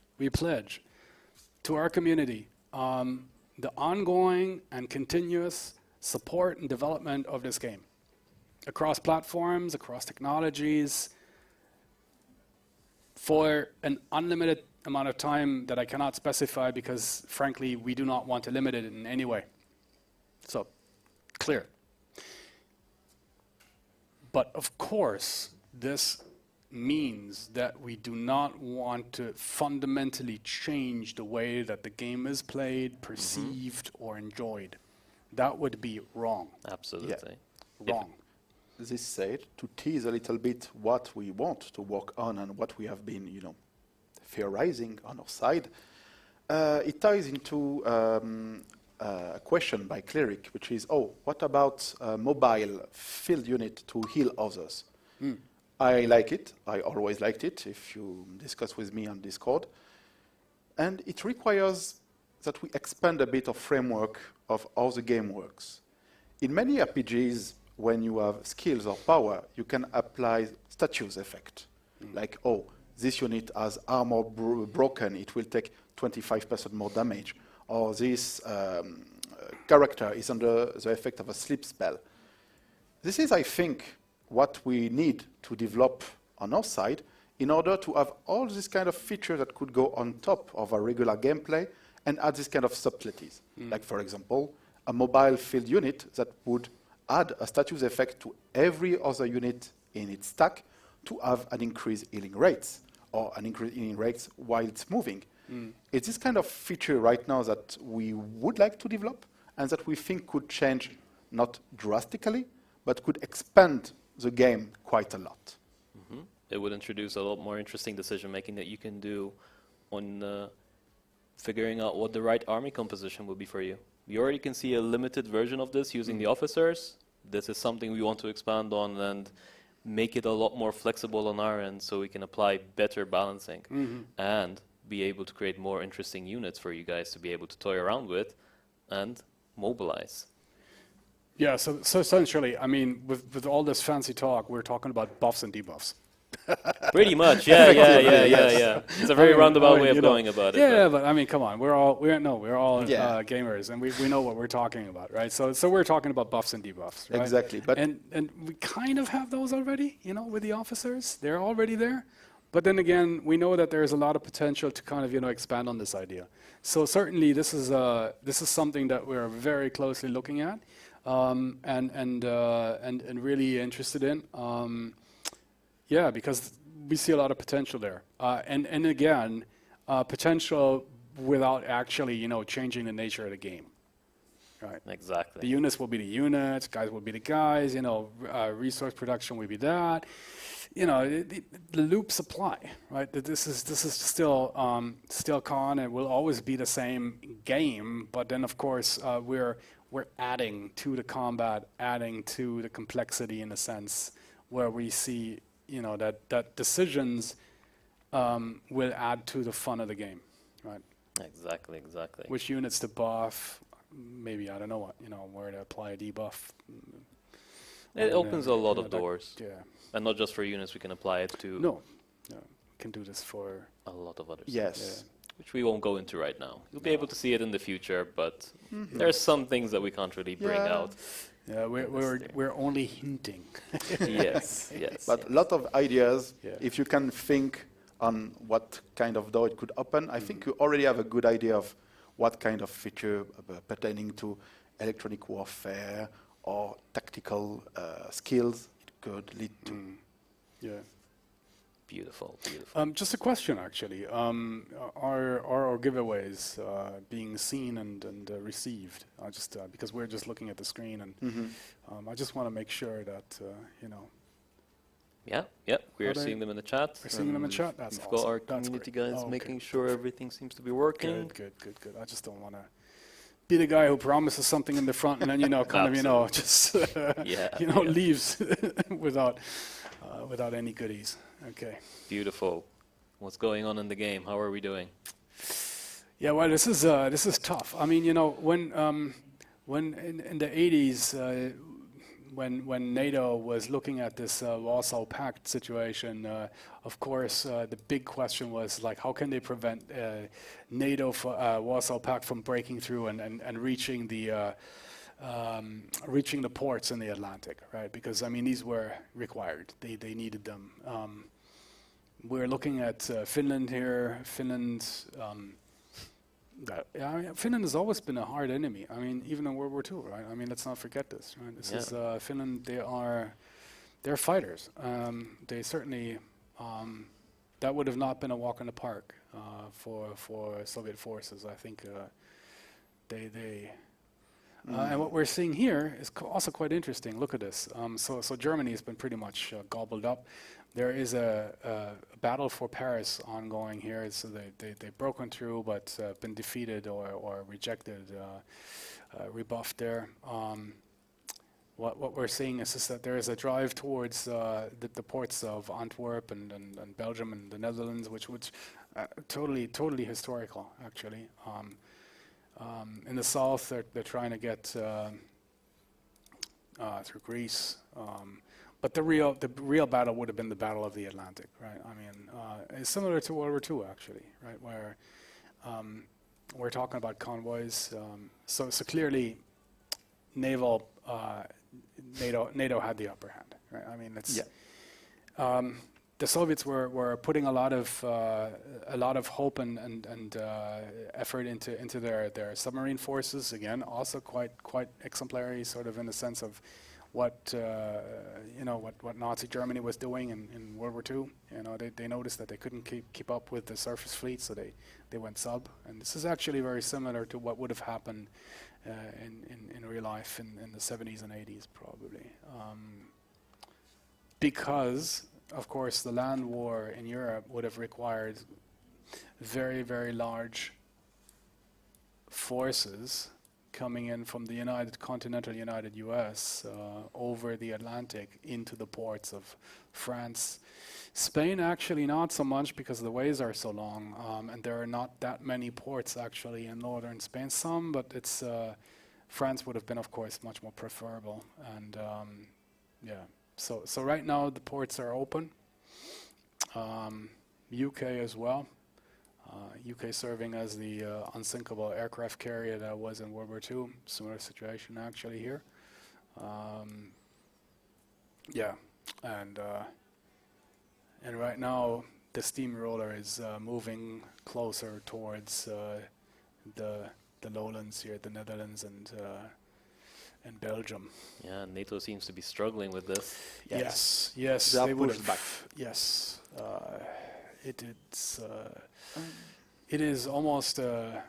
to our community the ongoing and continuous support and development of this game across platforms, across technologies, for an unlimited amount of time that I cannot specify, because frankly we do not want to limit it in any way. So, clear. But of course, this means that we do not want to fundamentally change the way that the game is played, perceived, or enjoyed. That would be wrong. Absolutely. Wrong. This said, to tease a little bit what we want to work on and what we have been, theorizing on our side, it ties into a question by Cleric, which is, what about a mobile field unit to heal others? I like it. I always liked it, if you discuss with me on Discord. And it requires that we expand a bit of framework of how the game works. In many RPGs, when you have skills or power, you can apply status effect. Like, this unit has armor broken, it will take 25% more damage. Or this character is under the effect of a sleep spell. This is, I think, what we need to develop on our side in order to have all these kind of features that could go on top of our regular gameplay and add this kind of subtleties. Like, for example, a mobile field unit that would add a status effect to every other unit in its stack to have an increased healing rates, or an increased healing rates while it's moving. It's this kind of feature right now that we would like to develop and that we think could change, not drastically, but could expand the game quite a lot. It would introduce a lot more interesting decision making that you can do on figuring out what the right army composition will be for you. We already can see a limited version of this using the officers. This is something we want to expand on and make it a lot more flexible on our end so we can apply better balancing and be able to create more interesting units for you guys to be able to toy around with and mobilize. Yeah, so essentially, I mean, with all this fancy talk, we're talking about buffs and debuffs. Pretty much, yeah. It's a very roundabout way of going about it. Yeah, but I mean, come on, we're all gamers, and we know what we're talking about, right? So we're talking about buffs and debuffs, right? Exactly, but and we kind of have those already, with the officers. They're already there. But then again, we know that there's a lot of potential to kind of expand on this idea. So certainly, this is something that we're very closely looking at, and really interested in. Yeah, because we see a lot of potential there, and again, potential without actually changing the nature of the game, right? Exactly. The units will be the units, guys will be the guys. Resource production will be that. The loops apply, right? This is still con, and will always be the same game. But then, of course, we're adding to the combat, adding to the complexity in a sense where we see. That decisions will add to the fun of the game, right? Exactly. Which units to buff, maybe, I don't know what, where to apply a debuff. It opens a lot of doors. Yeah. And not just for units, we can apply it to No, can do this for a lot of others. yes. Which we won't go into right now. You'll be able to see it in the future, but there's some things that we can't really bring out. Yeah, we're only hinting. Yes. But a lot of ideas, Yeah. if you can think on what kind of door it could open, I think you already have a good idea of what kind of feature pertaining to electronic warfare or tactical skills it could lead to. Yeah. Beautiful. Just a question, actually. Are our giveaways being seen and received? Because we're just looking at the screen, and I just want to make sure that Yeah. We're seeing them in the chat. We're seeing them in chat. That's We've awesome. got our That's community great. guys Okay. making sure everything seems to be working. Good. I just don't want to be the guy who promises something in the front and then just leaves without any goodies. Okay. Beautiful. What's going on in the game? How are we doing? Yeah, well, this is tough. I mean, when in the 80s, when NATO was looking at this Warsaw Pact situation, of course, the big question was like, how can they prevent NATO Warsaw Pact from breaking through and reaching the ports in the Atlantic, right? Because I mean, these were required. They needed them. We're looking at Finland here. Finland has always been a hard enemy. I mean, even in World War II, right? I mean, let's not forget this, right? This is Finland. They're fighters. They certainly that would have not been a walk in the park for Soviet forces. I think and what we're seeing here is also quite interesting. Look at this. So Germany has been pretty much gobbled up. There is a battle for Paris ongoing here. So they've broken through, but been defeated or rejected, rebuffed there. What we're seeing is just that there is a drive towards the ports of Antwerp and Belgium and the Netherlands, which totally historical, actually. In the south, they're trying to get through Greece. But the real battle would have been the Battle of the Atlantic, right? I mean, it's similar to World War II, actually, right? Where we're talking about convoys. So clearly, NATO had the upper hand, right? I mean, the Soviets were putting a lot of hope and effort into their submarine forces. Again, also quite exemplary, sort of in the sense of what Nazi Germany was doing in World War II. They noticed that they couldn't keep up with the surface fleet, so they went sub. And this is actually very similar to what would have happened in real life in the 70s and 80s, probably, because of course the land war in Europe would have required very, very large forces coming in from the continental United US over the Atlantic into the ports of France. Spain actually not so much because the ways are so long, and there are not that many ports actually in northern Spain. Some, but it's France would have been, of course, much more preferable. And yeah, so right now the ports are open. UK as well. UK serving as the unsinkable aircraft carrier that was in World War II. Similar situation actually here. Yeah, and right now the steamroller is moving closer towards the lowlands here, the Netherlands and Belgium. Yeah, NATO seems to be struggling with this. Yes, They are would pushed have. back. Yes, it is almost a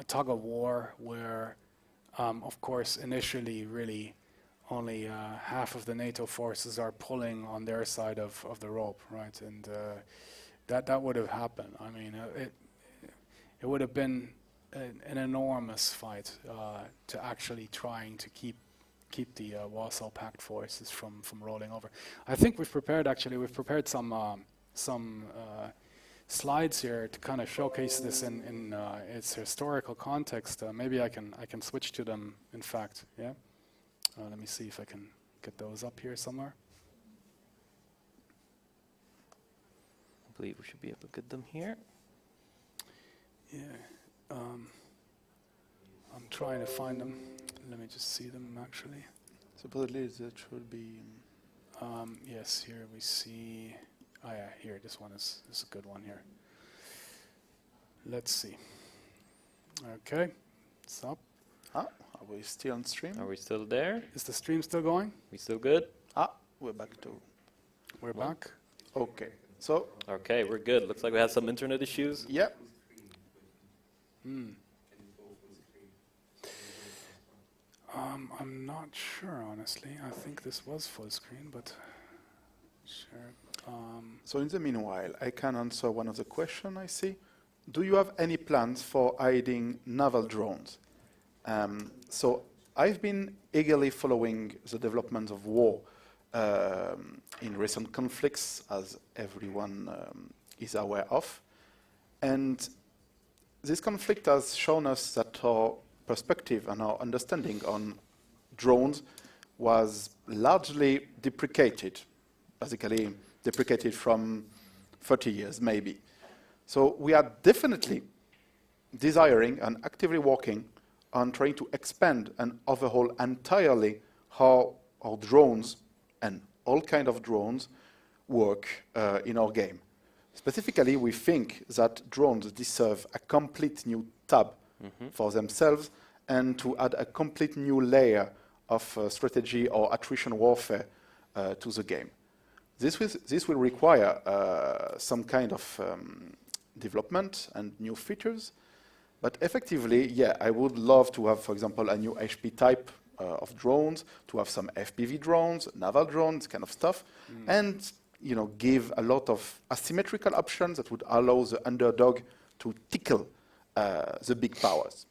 tug of war where, of course, initially, really, only half of the NATO forces are pulling on their side of the rope, right? And that would have happened. I mean, it would have been an enormous fight to actually trying to keep the Warsaw Pact forces from rolling over. I think we've prepared some slides here to kind of showcase this in its historical context. Maybe I can switch to them. In fact, yeah. Let me see if I can get those up here somewhere. I believe we should be able to get them here. Yeah. I'm trying to find them. Let me just see them actually. Supposedly that should be... Yes, here we see... Oh yeah, here, this is a good one here. Let's see. Okay, it's up. Are we still on stream? Are we still there? Is the stream still going? We still good? We're back to... We're back. Okay, so... Okay, we're good. Looks like we had some internet issues. Yeah. I'm not sure, honestly. I think this was full screen, but sure. So in the meanwhile, I can answer one of the questions I see. Do you have any plans for hiding naval drones? So I've been eagerly following the development of war in recent conflicts, as everyone is aware of. And this conflict has shown us that our perspective and our understanding on drones was largely deprecated, basically deprecated from 30 years, maybe. So we are definitely desiring and actively working on trying to expand and overhaul entirely how our drones and all kinds of drones work in our game. Specifically, we think that drones deserve a complete new tab for themselves and to add a complete new layer of strategy or attrition warfare to the game. This will require some kind of development and new features, but effectively, yeah, I would love to have, for example, a new HP type of drones, to have some FPV drones, naval drones, kind of stuff, and give a lot of asymmetrical options that would allow the underdog to tickle the big powers.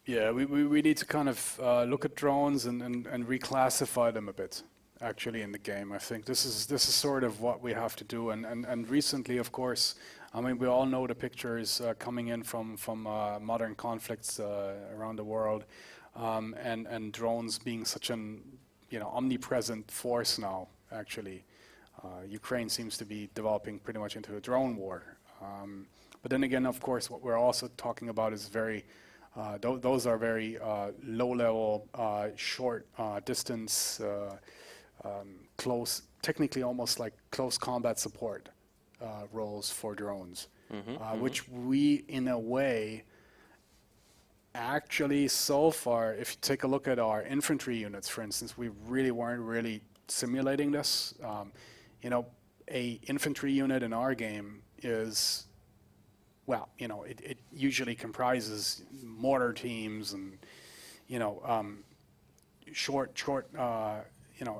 Yeah, we need to kind of look at drones and reclassify them a bit, actually, in the game. I think this is sort of what we have to do. And recently, of course, I mean, we all know the pictures coming in from modern conflicts around the world, and drones being such an omnipresent force now. Actually, Ukraine seems to be developing pretty much into a drone war. But then again, of course, what we're also talking about is very those are very low-level, short distance, close, technically almost like close combat support roles for drones, which we, in a way, actually so far, if you take a look at our infantry units, for instance, we really weren't really simulating this. A infantry unit in our game is, well, it usually comprises mortar teams and,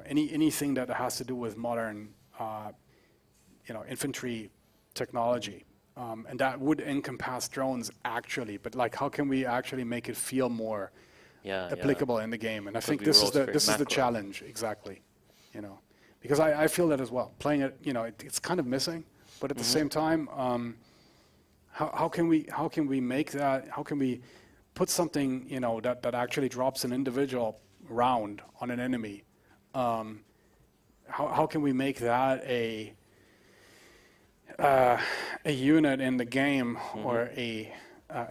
anything that has to do with modern, infantry technology. And that would encompass drones actually, but like how can we actually make it feel more applicable in the game? And I think we were also very this is the macro. challenge, exactly. You know, because I feel that as well. Playing it, you know, it's kind of missing, but at the same time, how can we make that? How can we put something, you know, that actually drops an individual round on an enemy? How can we make that a unit in the game or a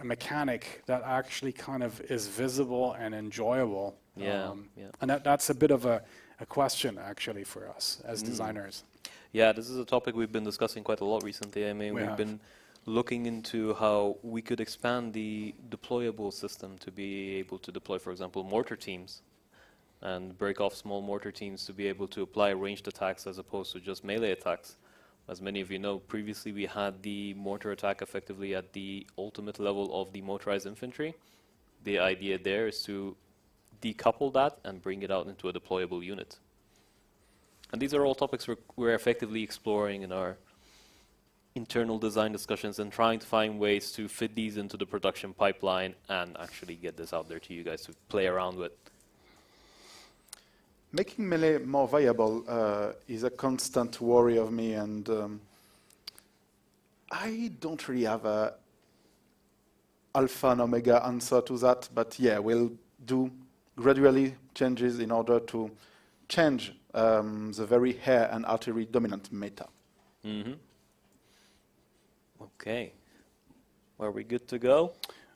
mechanic that actually kind of is visible and enjoyable? And that's a bit of a question actually for us as designers. Yeah, this is a topic we've been discussing quite a lot recently. I mean, we've been looking into how we could expand the deployable system to be able to deploy, for example, mortar teams and break off small mortar teams to be able to apply ranged attacks as opposed to just melee attacks. As many of you know, previously we had the mortar attack effectively at the ultimate level of the motorized infantry. The idea there is to decouple that and bring it out into a deployable unit. And these are all topics we're effectively exploring in our internal design discussions and trying to find ways to fit these into the production pipeline and actually get this out there to you guys to play around with. Making melee more viable is a constant worry of me, and I don't really have a alpha and omega answer to that, but yeah, we'll do gradually changes in order to change the very air and artillery dominant meta. Okay. Are we good to go?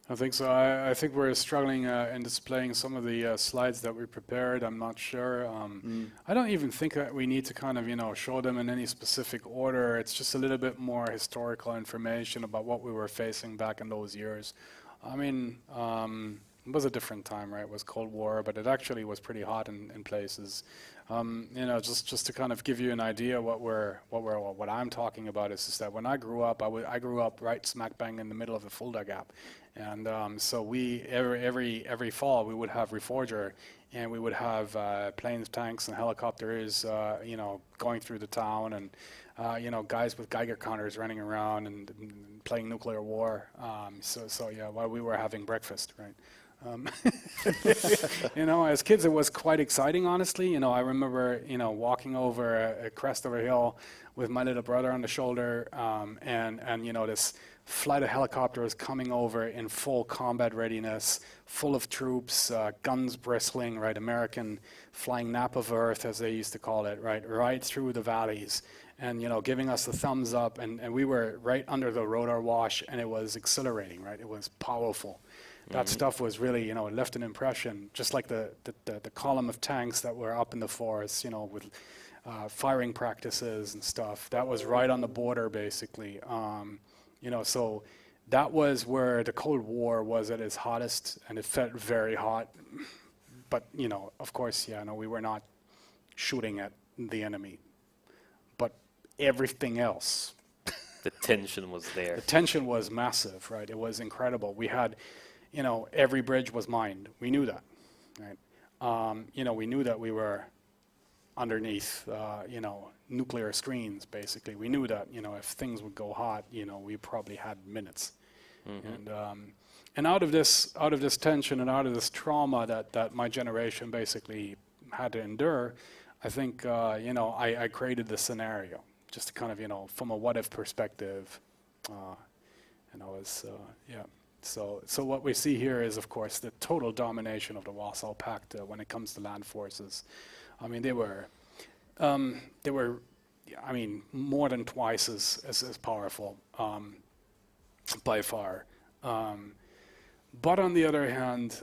I think so. I think we're struggling in displaying some of the slides that we prepared. I'm not sure. I don't even think that we need to kind of, you know, show them in any specific order. It's just a little bit more historical information about what we were facing back in those years. I mean, it was a different time, right? It was Cold War, but it actually was pretty hot in places. You know, just to kind of give you an idea what I'm talking about is that when I grew up, I grew up right smack bang in the middle of the Fulda Gap, and so we every fall we would have Reforger, and we would have planes, tanks, and helicopters, you know, going through the town, and you know, guys with Geiger counters running around and playing nuclear war. So yeah, while we were having breakfast, right? You know, as kids, it was quite exciting, honestly. You know, I remember, you know, walking over a crest of a hill with my little brother on the shoulder, and you know, this flight of helicopters coming over in full combat readiness, full of troops, guns bristling, right? American flying nap of earth, as they used to call it, right through the valleys, and you know, giving us the thumbs up, and we were right under the rotor wash, and it was exhilarating, right? It was powerful. That stuff was really, you know, it left an impression, just like the column of tanks that were up in the forest, you know, with firing practices and stuff. That was right on the border, basically. You know, so that was where the Cold War was at its hottest, and it felt very hot. But, you know, of course, yeah, no, we were not shooting at the enemy. But everything else. The tension was there. The tension was massive, right? It was incredible. We had... You know, every bridge was mined. We knew that, right? You know, we knew that we were underneath, you know, nuclear screens, basically. We knew that, you know, if things would go hot, you know, we probably had minutes. And out of this tension and out of this trauma that my generation basically had to endure, I think, you know, I created the scenario just to kind of, you know, from a what-if perspective, and I was, yeah. So what we see here is, of course, the total domination of the Warsaw Pact when it comes to land forces. I mean, they were, I mean, more than twice as powerful by far. But on the other hand,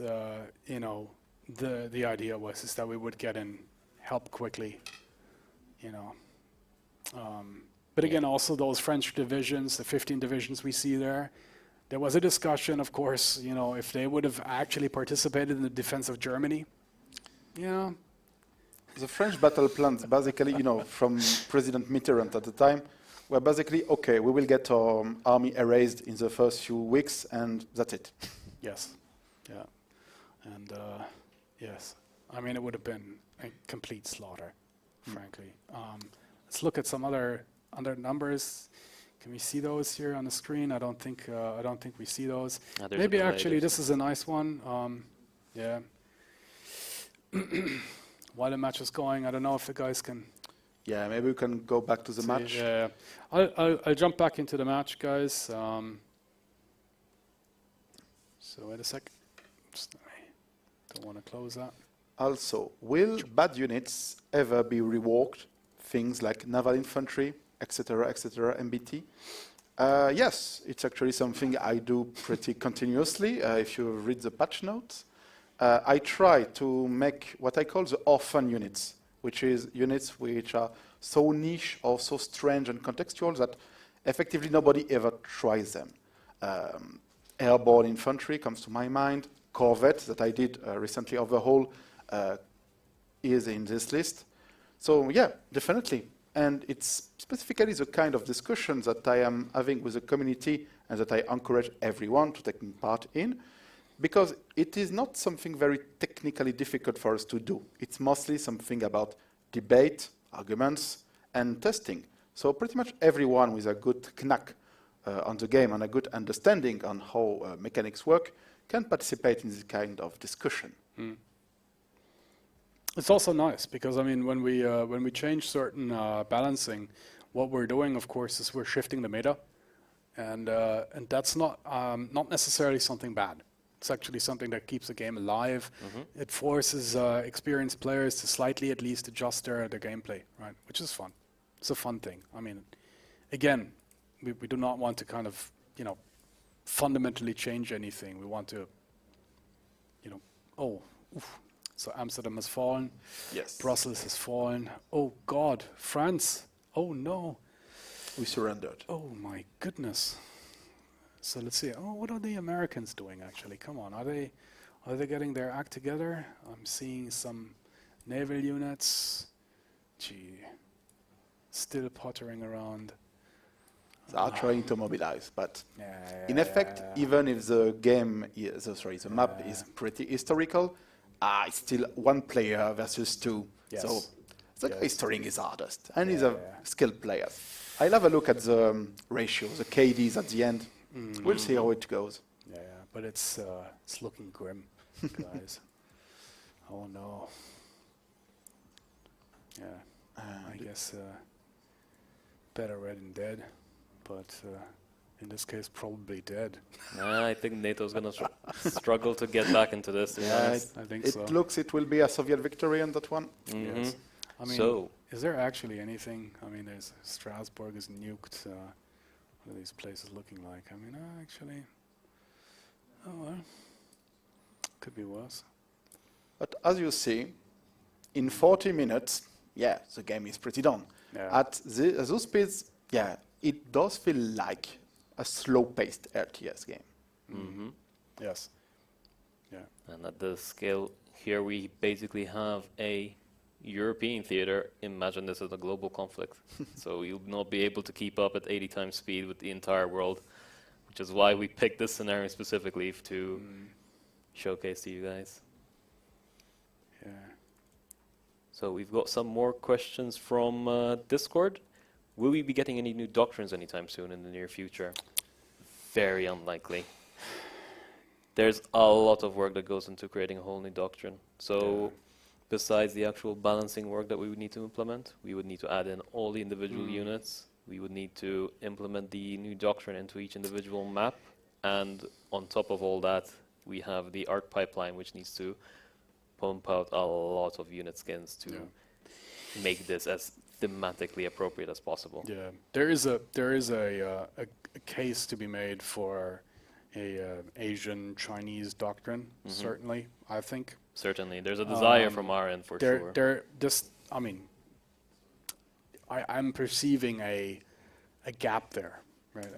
you know, the idea was that we would get in help quickly, you know. But again, also those French divisions, the 15 divisions we see there. There was a discussion, of course, you know, if they would have actually participated in the defense of Germany. Yeah. The French battle plans, basically, you know, from President Mitterrand at the time, were basically, okay, we will get our army erased in the first few weeks, and that's it. Yes. Yeah. And yes, I mean, it would have been a complete slaughter, frankly. Let's look at some other numbers. Can we see those here on the screen? I don't think we see those. There's a Maybe delay, actually there's this is a nice one. Yeah. While the match is going, I don't know if the guys can Yeah, maybe we can go back to the see. match. Yeah. I'll jump back into the match, guys. So wait a sec. Don't want to close that. Also, will bad units ever be reworked? Things like naval infantry, etc., MBT. Yes, it's actually something I do pretty continuously. If you read the patch notes, I try to make what I call the orphan units, which is units which are so niche or so strange and contextual that effectively nobody ever tries them. Airborne infantry comes to my mind. Corvette that I did recently overhaul is in this list. So yeah, definitely. And it's specifically the kind of discussion that I am having with the community and that I encourage everyone to take part in, because it is not something very technically difficult for us to do. It's mostly something about debate, arguments, and testing. So pretty much everyone with a good knack on the game and a good understanding on how mechanics work can participate in this kind of discussion. It's also nice because I mean when we change certain balancing, what we're doing, of course, is we're shifting the meta, and that's not necessarily something bad. It's actually something that keeps the game alive. It forces experienced players to slightly at least adjust their gameplay, right? Which is fun. It's a fun thing. I mean, again, we do not want to kind of fundamentally change anything. We want to, so Amsterdam has fallen. Yes. Brussels has fallen. Oh God, France. Oh no. We surrendered. Oh my goodness. So let's see. Oh, what are the Americans doing actually? Come on, are they getting their act together? I'm seeing some naval units. Gee, still pottering around. They are trying to mobilize, but Yeah, in effect, even if the game, the map is pretty historical, it's still one player versus two. Yes. So the guy historing is hardest, and he's Yeah, a skilled player. I'll have a look at the ratio, the KDs at the end. We'll see how it goes. Yeah, but it's looking grim, guys. Oh no. Yeah, I guess better red than dead, but in this case, probably dead. I think NATO's going to struggle to get back into this. To be honest. I think It so. looks it will be a Soviet victory on that one. Yes. I mean, So- is there actually anything? I mean, there's Strasbourg is nuked. What are these places looking like? I mean, actually, oh well, could be worse. But as you see, in 40 minutes, the game is pretty done. Yeah. At those speeds, it does feel like a slow-paced RTS game. Yes. Yeah. And at the scale here, we basically have a European theater. Imagine this as a global conflict. So you'll not be able to keep up at 80 times speed with the entire world, which is why we picked this scenario specifically to showcase to you guys. Yeah. So we've got some more questions from Discord. Will we be getting any new doctrines anytime soon in the near future? Very unlikely. There's a lot of work that goes into creating a whole new doctrine. So besides the actual balancing work that we would need to implement, we would need to add in all the individual units. We would need to implement the new doctrine into each individual map. And on top of all that, we have the art pipeline, which needs to pump out a lot of unit skins to make this as thematically appropriate as possible. Yeah. There is a case to be made for a Asian Chinese doctrine. Certainly, I think. Certainly, there's a desire from our end for sure. I mean, I'm perceiving a gap there, right?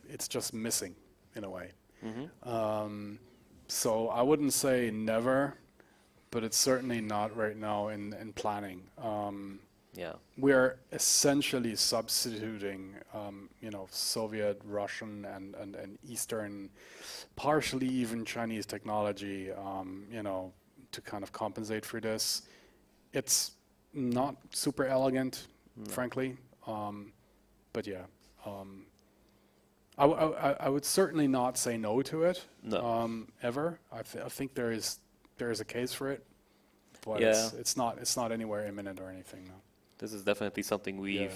It's just missing in a way. So I wouldn't say never, but it's certainly not right now in planning. We're essentially substituting, Soviet, Russian, and Eastern, partially even Chinese technology, to kind of compensate for this. It's not super elegant, frankly, but I would certainly not say no to it. No. Ever. I think there is a case for it, but Yeah. it's not anywhere imminent or anything. No. This is definitely something we've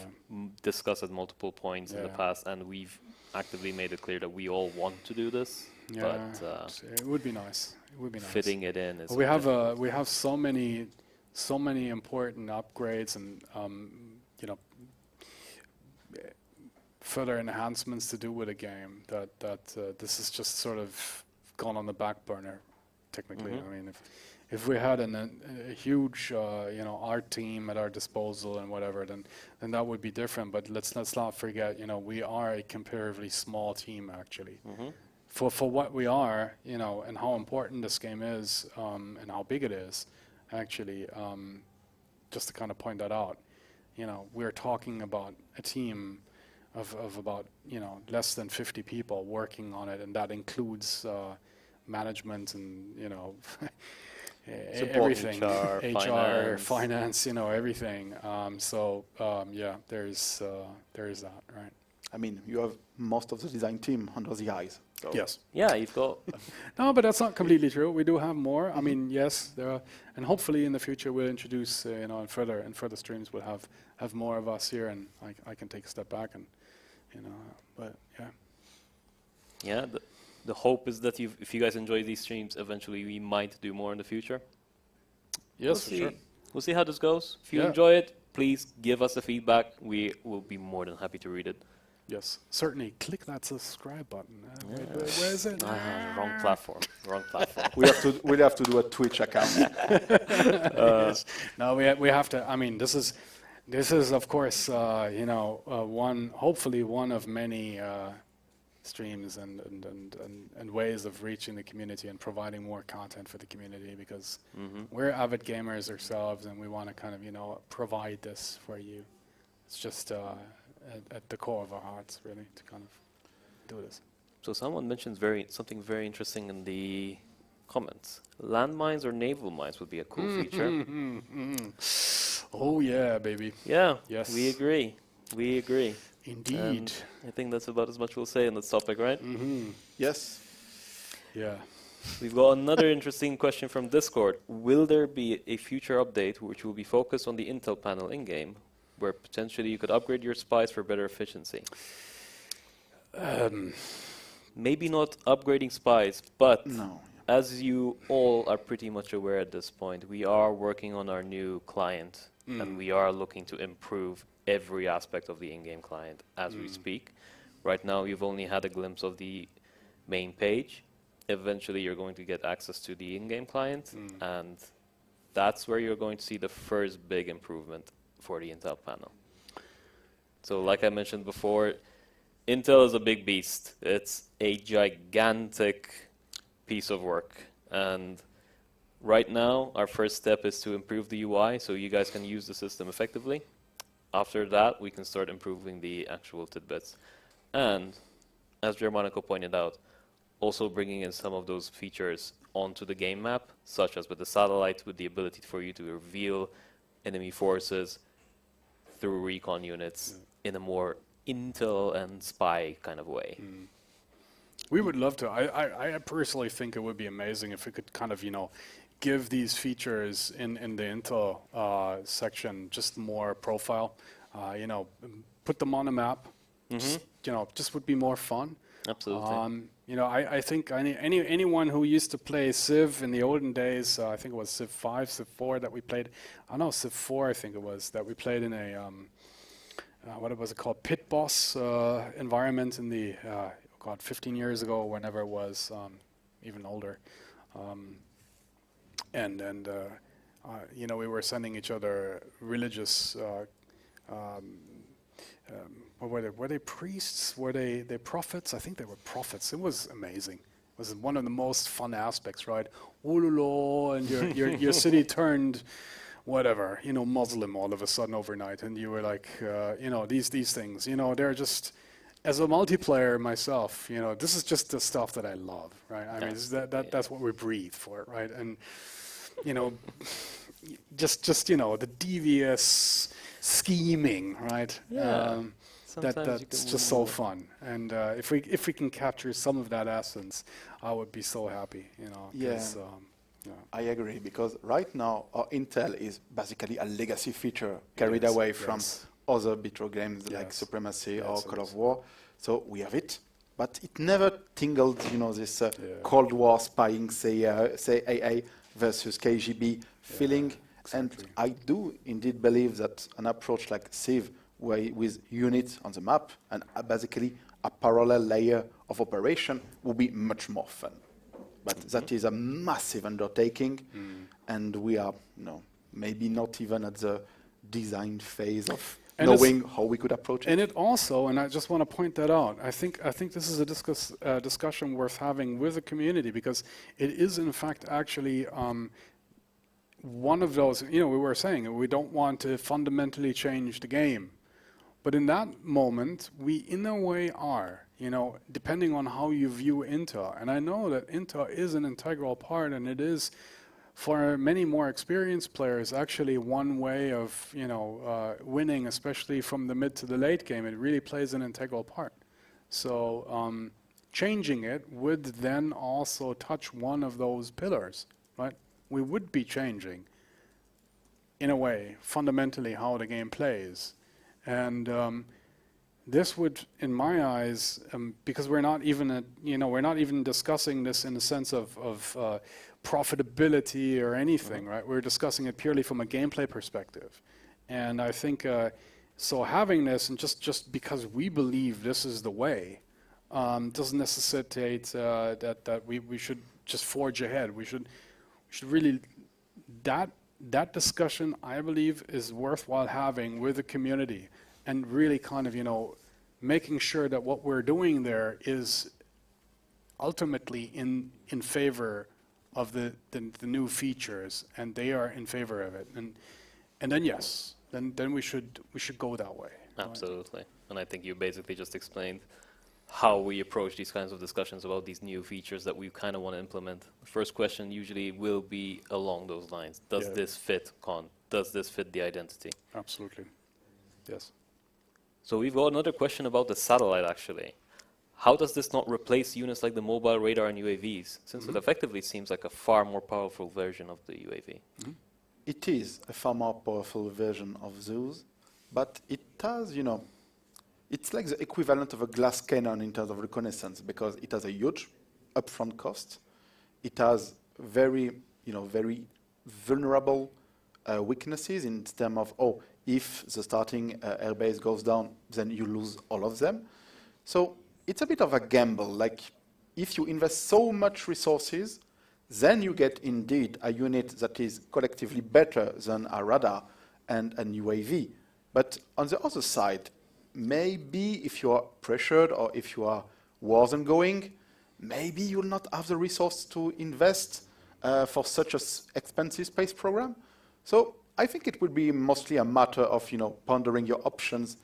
discussed at multiple points in the Yeah. past, and we've actively made it clear that we all want to do this, Yeah, but it would be nice. It would be nice. fitting it in is We have difficult. we have so many important upgrades and you know, further enhancements to do with a game that this is just sort of gone on the back burner. Technically, Mhm. I mean, if we had a huge you know, art team at our disposal and whatever, then that would be different. But let's not forget, you know, we are a comparatively small team actually. Mhm. For what we are, you know, and how important this game is, and how big it is, actually, just to kind of point that out, you know, we're talking about a team of about, you know, less than 50 people working on it, and that includes management and, you know, Support, everything, HR, finance, you know, everything. Yeah, there's that, right? I mean, you have most of the design team under the eyes. So. Yes. Yeah, you've got No, but that's not completely true. We do have more. I mean, yes, there are, and hopefully in the future we'll introduce, you know, in further streams we'll have more of us here, and I can take a step back and, you know, but yeah. yeah. The hope is that if you guys enjoy these streams, eventually we might do more in the future. Yes, for see. sure. We'll see how this goes. If you Yeah. enjoy it, please give us the feedback. We will be more than happy to read it. Yes, certainly. Click that subscribe button. Where is it? Wrong platform. Wrong platform. We'll have to do a Twitch account. Yes. No, we have to. I mean, this is of course, you know, hopefully one of many streams and ways of reaching the community and providing more content for the community, because we're avid gamers ourselves and we want to kind of, you know, provide this for you. It's just at the core of our hearts, really, to kind of do this. So someone mentions something very interesting in the comments. Landmines or naval mines would be a cool feature. Oh yeah, baby. Yeah, Yes. we agree. We agree. Indeed. And I think that's about as much we'll say on this topic, right? Yes. Yeah. We've got another interesting question from Discord. Will there be a future update which will be focused on the Intel panel in-game, where potentially you could upgrade your spies for better efficiency? Maybe not upgrading spies, but No. as you all are pretty much aware at this point, we are working on our new client, and we are looking to improve every aspect of the in-game client as we speak. Right now, you've only had a glimpse of the main page. Eventually, you're going to get access to the in-game client, and that's where you're going to see the first big improvement for the Intel panel. So like I mentioned before, Intel is a big beast. It's a gigantic piece of work. And right now, our first step is to improve the UI so you guys can use the system effectively. After that, we can start improving the actual tidbits. And as Germanico pointed out, also bringing in some of those features onto the game map, such as with the satellite, with the ability for you to reveal enemy forces through recon units in a more intel and spy kind of way. We would love to. I personally think it would be amazing if we could kind of, you know, give these features in the Intel section just more profile. You know, put them on a map. Just, you know, just would be more fun. Absolutely. You know, I think anyone who used to play Civ in the olden days, I think it was Civ 5, Civ 4 that we played. I know Civ 4, I think it was, that we played in a what was it called, pit boss environment in the 15 years ago, whenever it was, even older. You know, we were sending each other religious. What were they priests? Were they prophets? I think they were prophets. It was amazing. It was one of the most fun aspects, right? Ululu, and your city turned whatever, you know, Muslim all of a sudden overnight, and you were like, you know, these things, you know, they're just. As a multiplayer myself, you know, this is just the stuff that I love, right? I mean, that's what we breathe for, right? And you know, just you know, the devious scheming, right? Yeah. sometimes you that's can just so fun. And if we can capture some of that essence, I would be so happy. You know. 'Cause, yeah. I agree, because right now our Intel is basically a legacy feature carried is, away from yes. other Metro games like Yes. Supremacy or Yes, it Call is. of War. So we have it, but it never tingled, this Cold War spying, say AA versus KGB feeling. And exactly. I do indeed believe that an approach like Civ, with units on the map and basically a parallel layer of operation, would be much more fun. But that is a massive undertaking, and we are, maybe not even at the design phase of And knowing how we could approach it. And it also, and I just want to point that out, I think this is a discussion worth having with the community, because it is in fact actually one of those, we were saying we don't want to fundamentally change the game. But in that moment, we in a way are, depending on how you view Intel. And I know that Intel is an integral part, and it is, for many more experienced players, actually one way of, winning, especially from the mid to the late game. It really plays an integral part. So changing it would then also touch one of those pillars, right? We would be changing, in a way, fundamentally how the game plays. And this would, in my eyes, because we're not even discussing this in the sense of profitability or anything, right? We're discussing it purely from a gameplay perspective. And I think, so having this, and just because we believe this is the way, doesn't necessitate that we should just forge ahead. We should really, that discussion, I believe, is worthwhile having with the community, and really kind of, making sure that what we're doing there is ultimately in favor of the new features, and they are in favor of it. And then yes, then we should go that way. Absolutely. And I think you basically just explained how we approach these kinds of discussions about these new features that we kind of want to implement. The first question usually will be along those lines. Does this fit Con? Does this fit the identity? Absolutely. Yes. So we've got another question about the satellite, actually. How does this not replace units like the mobile radar and UAVs, since it effectively seems like a far more powerful version of the UAV? It is a far more powerful version of those, but it has, it's like the equivalent of a glass cannon in terms of reconnaissance, because it has a huge upfront cost. It has very vulnerable weaknesses in terms of, if the starting airbase goes down, then you lose all of them. So it's a bit of a gamble. Like, if you invest so much resources, then you get indeed a unit that is collectively better than a radar and an UAV. But on the other side, maybe if you are pressured or if you are wars ongoing, maybe you'll not have the resource to invest for such an expensive space program. So I think it would be mostly a matter of pondering your options.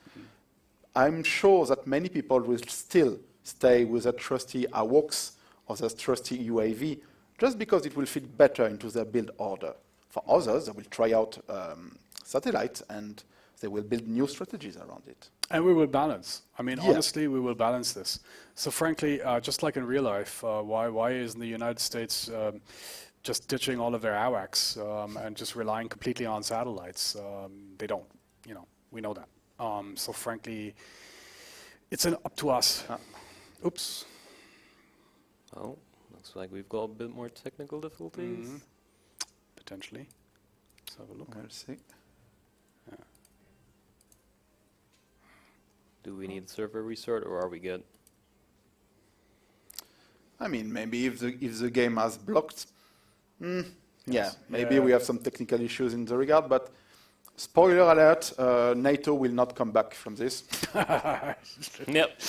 I'm sure that many people will still stay with a trusty AWACS or the trusty UAV, just because it will fit better into their build order. For others, they will try out satellites, and they will build new strategies around it. And we will balance. I mean, honestly, we will balance this. So frankly, just like in real life, why isn't the United States just ditching all of their AWACS and just relying completely on satellites? They don't, we know that. So frankly, it's up to us. Oops. Oh, looks like we've got a bit more technical difficulties. Potentially. Let's have a look. We'll see. Do we need server restart, or are we good? I mean, maybe if the game has blocked, maybe Yeah. we have some technical issues in the regard, but spoiler alert, NATO will not come back from this. Yep.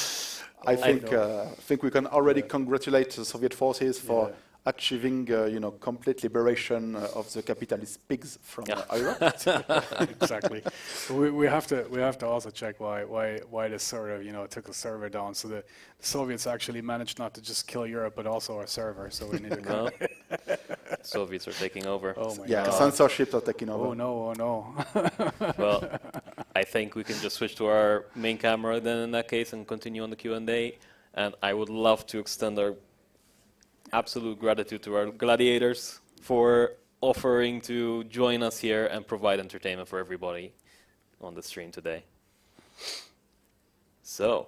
I think we can already congratulate the Soviet forces for achieving, complete liberation of the capitalist pigs from Europe. Exactly. We have to also check why this sort of took the server down. So the Soviets actually managed not to just kill Europe, but also our server. So we need to Well, Soviets are taking over. Oh my Yeah, God. censorships are taking over. Oh no. Well, I I think we can just switch to our main camera then in that case and continue on the Q&A. And I would love to extend our absolute gratitude to our gladiators for offering to join us here and provide entertainment for everybody on the stream today. So,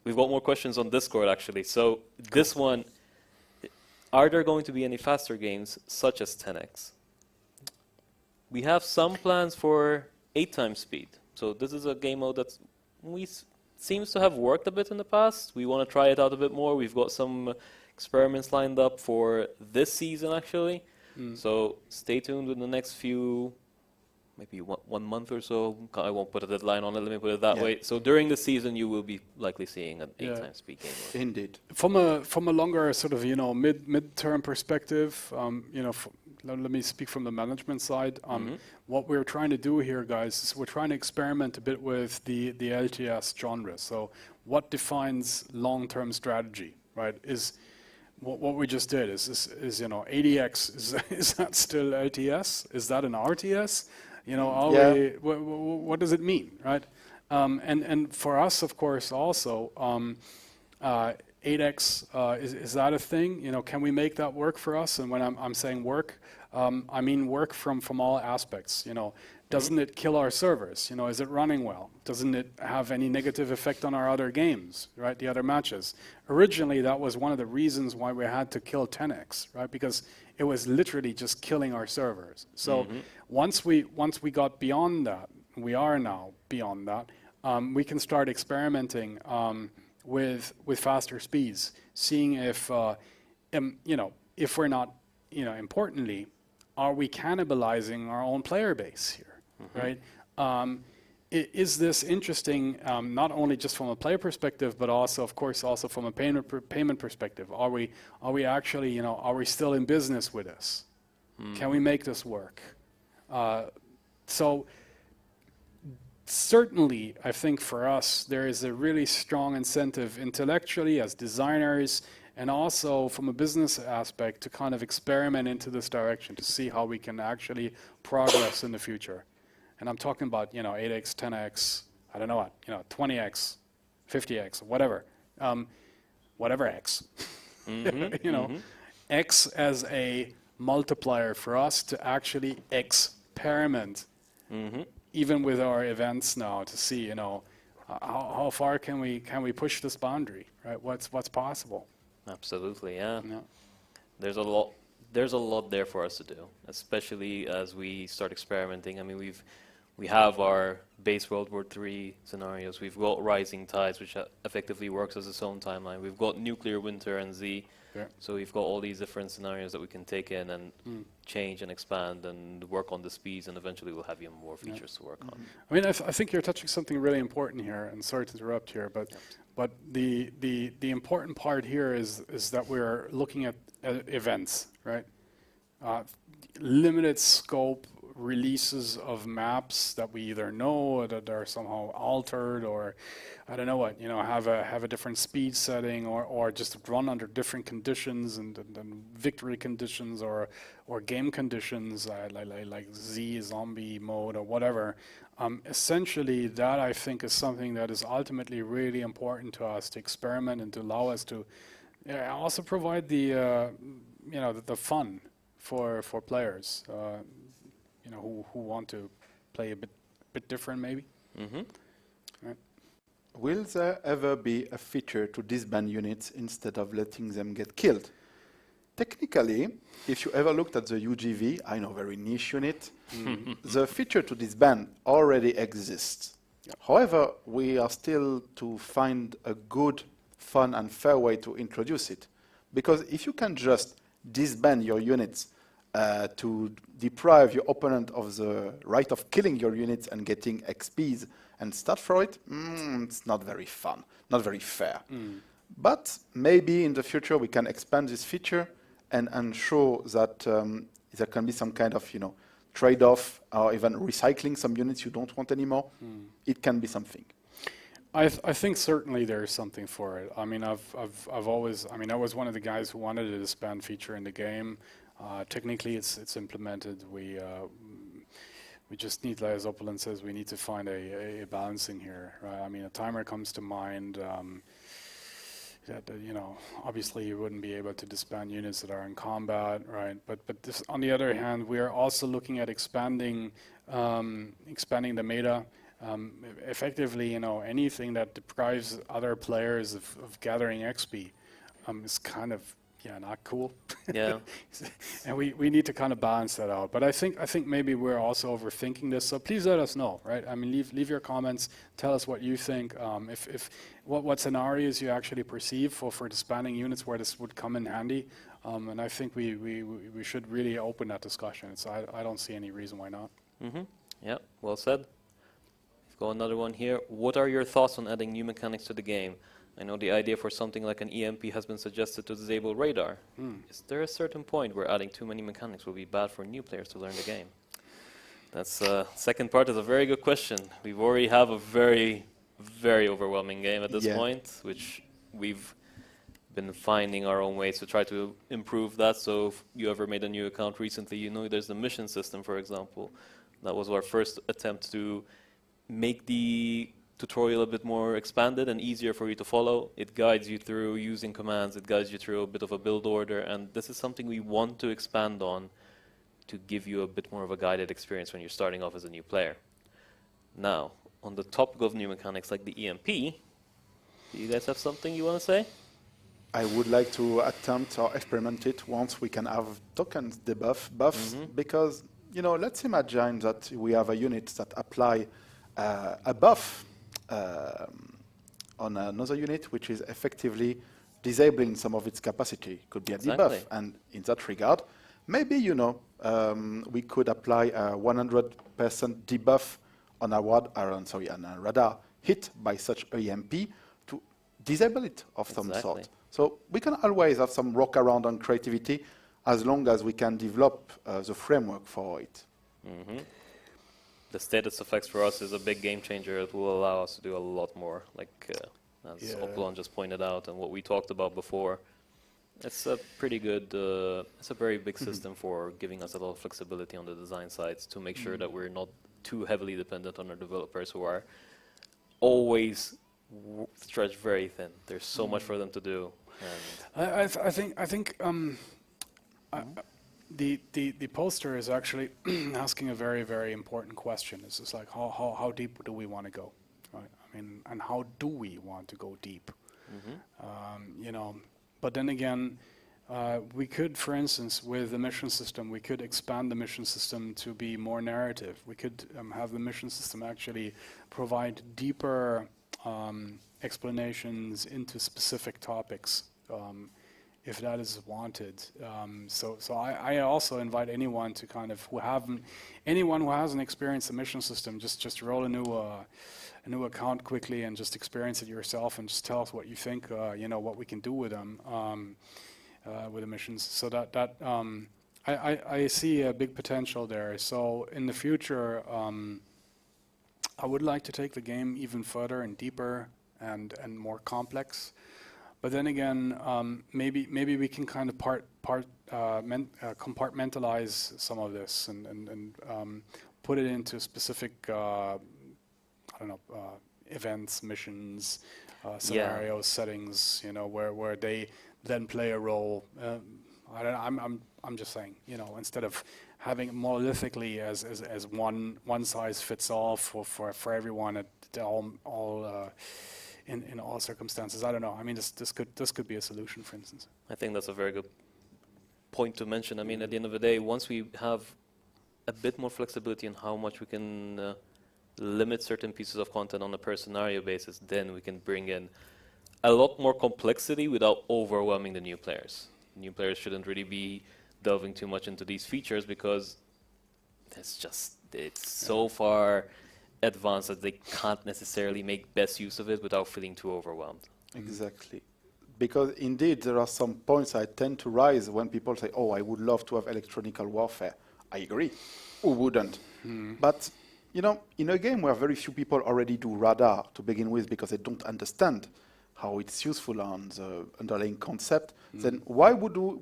we've got more questions on Discord actually. So, this one, are there going to be any faster games such as 10x? We have some plans for 8 times speed. So this is a game mode that seems to have worked a bit in the past. We want to try it out a bit more. We've got some experiments lined up for this season actually. So stay tuned in the next few, maybe one month or so. I won't put a deadline on it, let me put it that way. So during the season you will be likely seeing an 8 times speed game mode. Indeed. From a longer sort of mid-term perspective, let me speak from the management side. What we're trying to do here, guys, is we're trying to experiment a bit with the LTS genre. So what defines long-term strategy, right? Is what we just did is 80x, is that still LTS? Is that an RTS? What does it mean, right? And for us, of course, also, 8x, is that a thing? Can we make that work for us? And when I'm saying work, I mean work from all aspects. Doesn't it kill our servers? Is it running well? Doesn't it have any negative effect on our other games, right? The other matches. Originally, that was one of the reasons why we had to kill 10x, right? Because it was literally just killing our servers. So once we got beyond that, we are now beyond that. We can start experimenting with faster speeds, seeing if if we're not, importantly, are we cannibalizing our own player base here, right? Is this interesting not only just from a player perspective, but also, of course, also from a payment perspective? Are we actually, are we still in business with this? Can we make this work? So certainly, I think for us, there is a really strong incentive intellectually as designers and also from a business aspect to kind of experiment into this direction to see how we can actually progress in the future. And I'm talking about, 8x, 10x, I don't know what, 20x, 50x, whatever. Whatever x. X as a multiplier for us to actually experiment, even with our events now, to see, how far can we push this boundary, right? What's possible? Absolutely, yeah. There's a lot there for us to do, especially as we start experimenting. I mean, we have our base World War III scenarios. We've got Rising Tides, which effectively works as its own timeline. We've got Nuclear Winter and Z. Yeah. So we've got all these different scenarios that we can take in and change and expand and work on the speeds, and eventually we'll have even more features to work on. I mean, I think you're touching something really important here, and sorry to interrupt here, but the important part here is that we're looking at events, right? Limited scope releases of maps that we either know that are somehow altered, or I don't know what, have a different speed setting, or just run under different conditions and victory conditions or game conditions like Z zombie mode or whatever. Essentially, that I think is something that is ultimately really important to us to experiment and to allow us to also provide the the fun for players. Who want to play a bit different, maybe. Right. Will there ever be a feature to disband units instead of letting them get killed? Technically, if you ever looked at the UGV, I know, very niche unit, the feature to disband already exists. Yep. However, we are still to find a good, fun, and fair way to introduce it. Because if you can just disband your units to deprive your opponent of the right of killing your units and getting XPs and stat for it, it's not very fun, not very fair. But maybe in the future we can expand this feature and show that there can be some kind of trade-off or even recycling some units you don't want anymore. It can be something. I think certainly there's something for it. I mean, I've always, I was one of the guys who wanted a disband feature in the game. Technically, it's implemented. We we just need, like as Opulent says, we need to find a balancing here, right? I mean, a timer comes to mind. That obviously you wouldn't be able to disband units that are in combat, right? But this, on the other hand, we are also looking at expanding the meta. Effectively, anything that deprives other players of gathering XP is kind of not cool. Yeah. And we need to kind of balance that out. But I think maybe we're also overthinking this. So please let us know, right? I mean, leave your comments. Tell us what you think. What scenarios you actually perceive for disbanding units where this would come in handy. And I think we should really open that discussion. So I don't see any reason why not. Mm-hmm. Yeah, well said. We've got another one here. What are your thoughts on adding new mechanics to the game? I know the idea for something like an EMP has been suggested to disable radar. Is there a certain point where adding too many mechanics will be bad for new players to learn the game? That's second part is a very good question. We already have a very, very overwhelming game at this point, which we've been finding our own ways to try to improve that. So if you ever made a new account recently, you know there's the mission system, for example. That was our first attempt to make the tutorial a bit more expanded and easier for you to follow. It guides you through using commands, it guides you through a bit of a build order, and this is something we want to expand on to give you a bit more of a guided experience when you're starting off as a new player. Now, on the topic of new mechanics like the EMP, do you guys have something you want to say? I would like to attempt or experiment it once we can have tokens buffs, because let's imagine that we have a unit that apply a buff on another unit, which is effectively disabling some of its capacity. Could be a debuff, and in that regard, maybe we could apply a 100% debuff on a radar hit by such EMP to disable it of some sort. So we can always have some workaround on creativity as long as we can develop the framework for it. The status effects for us is a big game changer. It will allow us to do a lot more, like as Opulon just pointed out, and what we talked about before. It's a pretty good, it's a very big system for giving us a lot of flexibility on the design sides to make sure that we're not too heavily dependent on our developers who are always stretched very thin. There's so much for them to do. And I think the poster is actually asking a very, very important question. It's just like how deep do we want to go, right? I mean, and how do we want to go deep? But then again, we could, for instance, with the mission system, we could expand the mission system to be more narrative. We could have the mission system actually provide deeper explanations into specific topics, if that is wanted. So I also invite anyone to kind of anyone who hasn't experienced the mission system, just roll a new account quickly and just experience it yourself and just tell us what you think. What we can do with them, with the missions. So that I see a big potential there. So in the future, I would like to take the game even further and deeper and more complex. But then again, maybe we can kind of compartmentalize some of this and put it into specific, events, missions, scenarios, settings. Where they then play a role. I'm just saying, instead of having it monolithically as one size fits all for everyone at all. In all circumstances, I don't know. I mean, this could be a solution, for instance. I think that's a very good point to mention. I mean, at the end of the day, once we have a bit more flexibility in how much we can limit certain pieces of content on a per scenario basis, then we can bring in a lot more complexity without overwhelming the new players. New players shouldn't really be delving too much into these features because it's so far advanced that they can't necessarily make best use of it without feeling too overwhelmed. Exactly. Because indeed there are some points I tend to raise when people say, I would love to have electronical warfare. I agree. Who wouldn't? But, in a game where very few people already do radar to begin with because they don't understand how it's useful on the underlying concept, then why would you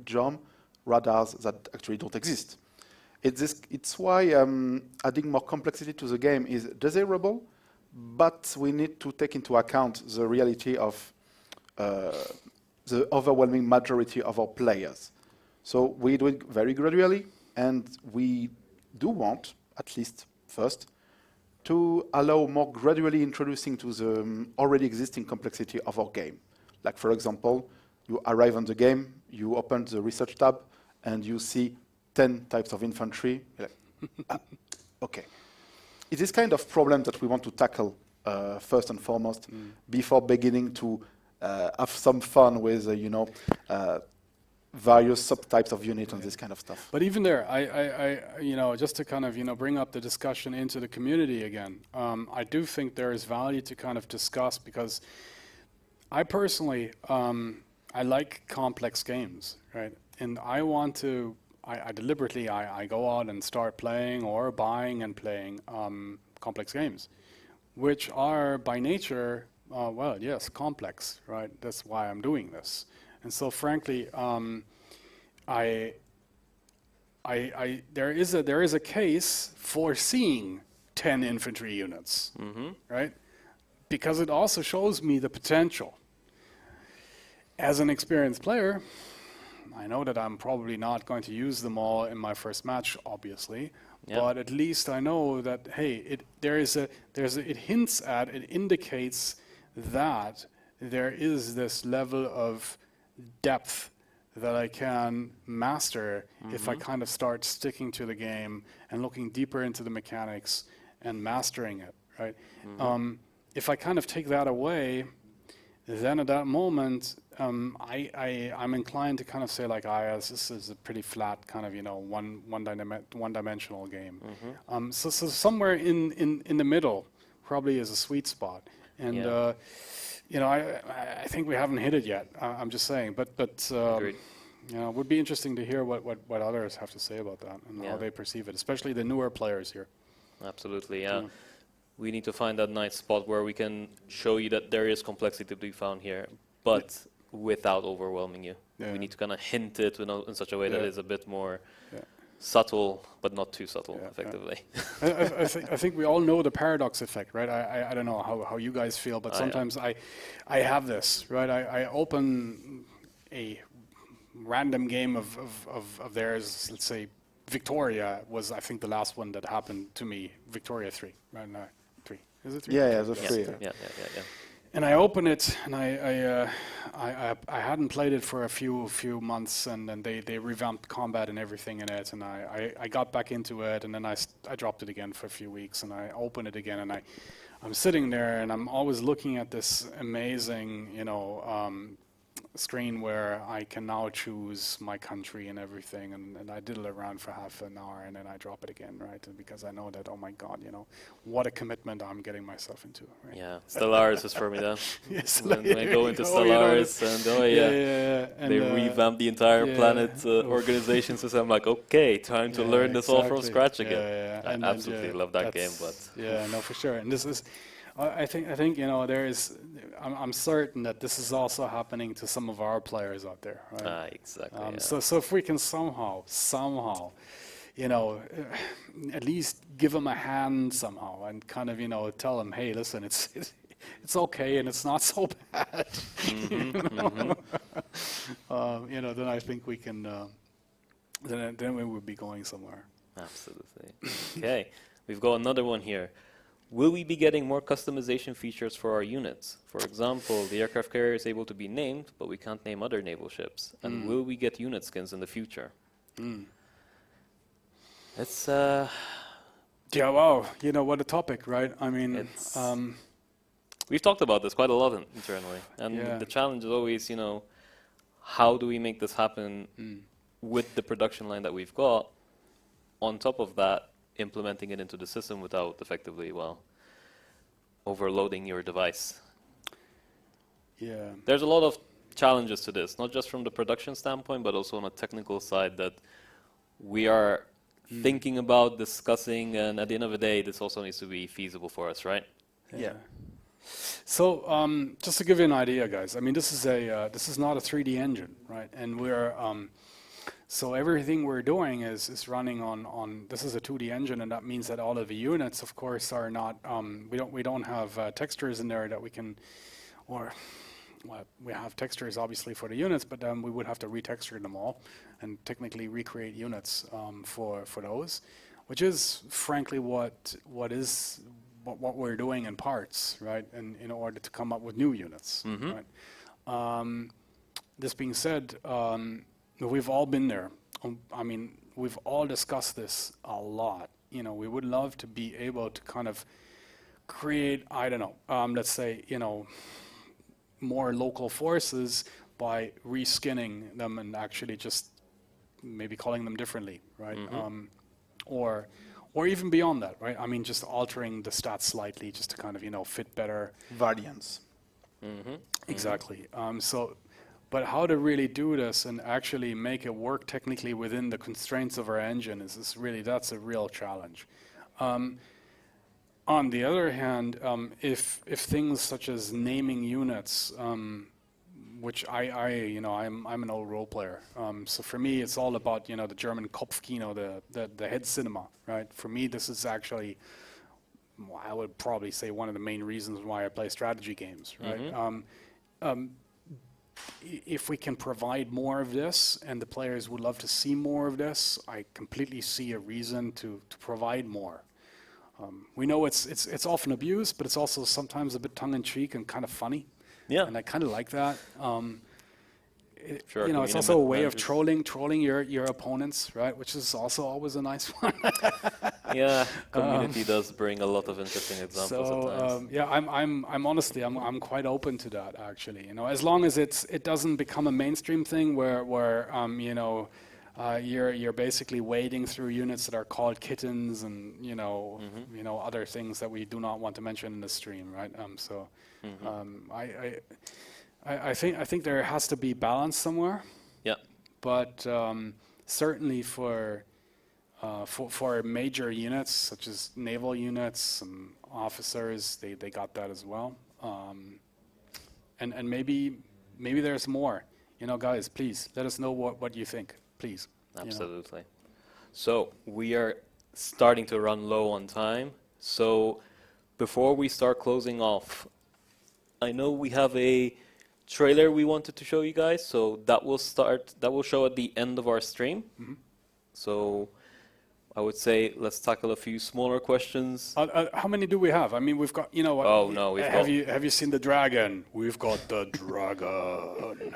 jump radars that actually don't exist? It's why adding more complexity to the game is desirable, but we need to take into account the reality of the overwhelming majority of our players. So we do it very gradually, and we do want, at least first, to allow more gradually introducing to the already existing complexity of our game. Like, for example, you arrive on the game, you open the research tab, and you see 10 types of infantry. You're like, okay. It is kind of problem that we want to tackle first and foremost before beginning to have some fun with, various subtypes of units and this kind of stuff. But even there, I just to kind of, bring up the discussion into the community again, I do think there is value to kind of discuss, because I personally, I like complex games, right? And I want to, I deliberately, I go out and start playing or buying and playing complex games, which are by nature, well, yes, complex, right? That's why I'm doing this. And so, frankly, there is a case for seeing 10 infantry units, right? Because it also shows me the potential. As an experienced player, I know that I'm probably not going to use them all in my first match, obviously, but at least I know that, hey, it hints at, it indicates that there is this level of depth that I can master if I kind of start sticking to the game and looking deeper into the mechanics and mastering it, right? If I kind of take that away, then at that moment, I'm inclined to kind of say, like, this is a pretty flat kind of, one-dimensional game. So somewhere in the middle probably is a sweet spot. And I think we haven't hit it yet. I'm just saying, but it would be interesting to hear what others have to say about that and how they perceive it, especially the newer players here. Absolutely, yeah. We need to find that nice spot where we can show you that there is complexity to be found here, but without overwhelming you. We need to kind of hint it in such a way that is a bit more subtle, but not too subtle, effectively. I think we all know the paradox effect, right? I don't know how you guys feel, but sometimes I have this, right? I open a random game of theirs, let's say Victoria was, I think, the last one that happened to me, Victoria 3, right? No, 3. Is it 3? Yeah, the 3. Yeah. And I open it, and I hadn't played it for a few months, and then they revamped combat and everything in it, and I got back into it, and then I dropped it again for a few weeks, and I opened it again, and I'm sitting there, and I'm always looking at this amazing, screen where I can now choose my country and everything, and I diddle around for half an hour, and then I drop it again, right? And because I know that, oh my God, what a commitment I'm getting myself into. Right? Yeah, Stellaris is for me then. Yes, when I go into Stellaris, and they revamp the entire planet organization system, I'm like, okay, time to learn this all from scratch again. I absolutely love that game, but no, for sure. And this is. I think there is. I'm certain that this is also happening to some of our players out there, right? Exactly. So if we can somehow, at least give them a hand somehow, and kind of tell them, hey, listen, it's okay, and it's not so bad. Then I think we can. Then we would be going somewhere. Absolutely. Okay, we've got another one here. Will we be getting more customization features for our units? For example, the aircraft carrier is able to be named, but we can't name other naval ships. And will we get unit skins in the future? It's yeah, wow. What a topic, right? I mean, we've talked about this quite a lot internally. And the challenge is always, how do we make this happen with the production line that we've got? On top of that, implementing it into the system without effectively, overloading your device. Yeah. There's a lot of challenges to this, not just from the production standpoint, but also on a technical side that we are thinking about, discussing, and at the end of the day, this also needs to be feasible for us, right? Yeah. So just to give you an idea, guys, I mean, this is not a 3D engine, right? And we're So everything we're doing is running on this is a 2D engine, and that means that all of the units, of course, are not we don't have textures in there that we can, or well, we have textures obviously for the units, but we would have to retexture them all and technically recreate units for those, which is frankly what we're doing in parts, right? And in order to come up with new units, right? This being said, we've all been there. I mean, we've all discussed this a lot. You know, we would love to be able to kind of create, I don't know, let's say, you know, more local forces by reskinning them and actually just maybe calling them differently, right? Or even beyond that, right? I mean, just altering the stats slightly just to kind of, you know, fit better. Variants. Exactly. But how to really do this and actually make it work technically within the constraints of our engine that's a real challenge. On the other hand, if things such as naming units, which I'm an old role player. So for me, it's all about, you know, the German Kopfkino, the head cinema, right? For me, this is actually, I would probably say, one of the main reasons why I play strategy games, right? If we can provide more of this, and the players would love to see more of this, I completely see a reason to provide more. We know it's often abused, but it's also sometimes a bit tongue-in-cheek and kind of funny. Yeah. And I kind of like that. Sure, you know, it's also a way of trolling your opponents, right? Which is also always a nice one. Yeah, community does bring a lot of interesting examples at times. So yeah, I'm honestly I'm quite open to that actually. You know, as long as it doesn't become a mainstream thing where you know, you're basically wading through units that are called kittens and you know other things that we do not want to mention in the stream, right? I think there has to be balance somewhere. Yeah. But certainly for major units such as naval units and officers, they got that as well. And maybe there's more. You know, guys, please let us know what you think, please. Absolutely. You know. So we are starting to run low on time. So before we start closing off, I know we have a trailer we wanted to show you guys, so that will show at the end of our stream. So I would say let's tackle a few smaller questions. How many do we have? I mean, we've got, you know what? Oh no, have you seen the dragon? We've got the dragon.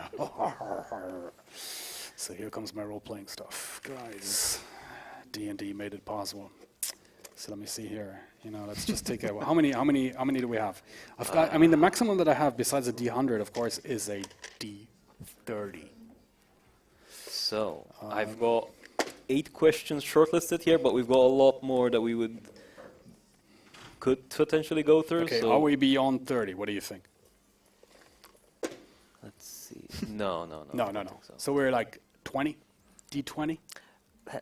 So here comes my role-playing stuff, guys. D&D made it possible. So let me see here. You know, let's just take how many do we have? I've got. I mean, the maximum that I have besides a D100, of course, is a D30. So I've got 8 questions shortlisted here, but we've got a lot more that we could potentially go through. Okay, so are we beyond 30? What do you think? Let's see. No. So we're like 20, D20.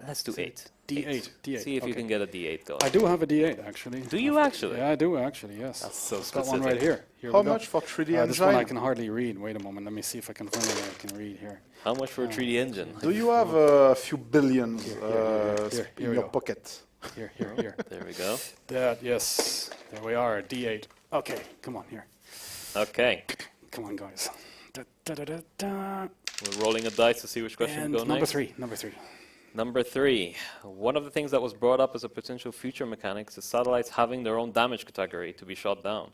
Let's do 8. D8. See if you can get a D8 going. I do have a D8 actually. Do you actually? Yeah, I do actually. Yes. That's so I've got specific. one right here. How much for 3D engine? This one I can hardly read. Wait a moment. Let me see if I can find it. I can read here. How much for a 3D engine? Do you have a few billions Here in we your go. pocket? Here. There we go. Yes. There we are. D8. Okay. Come on here. Okay. Come on, guys. Da. We're rolling a dice to see which question And go number next. 3. Number 3. One of the things that was brought up as a potential future mechanics is satellites having their own damage category to be shot down.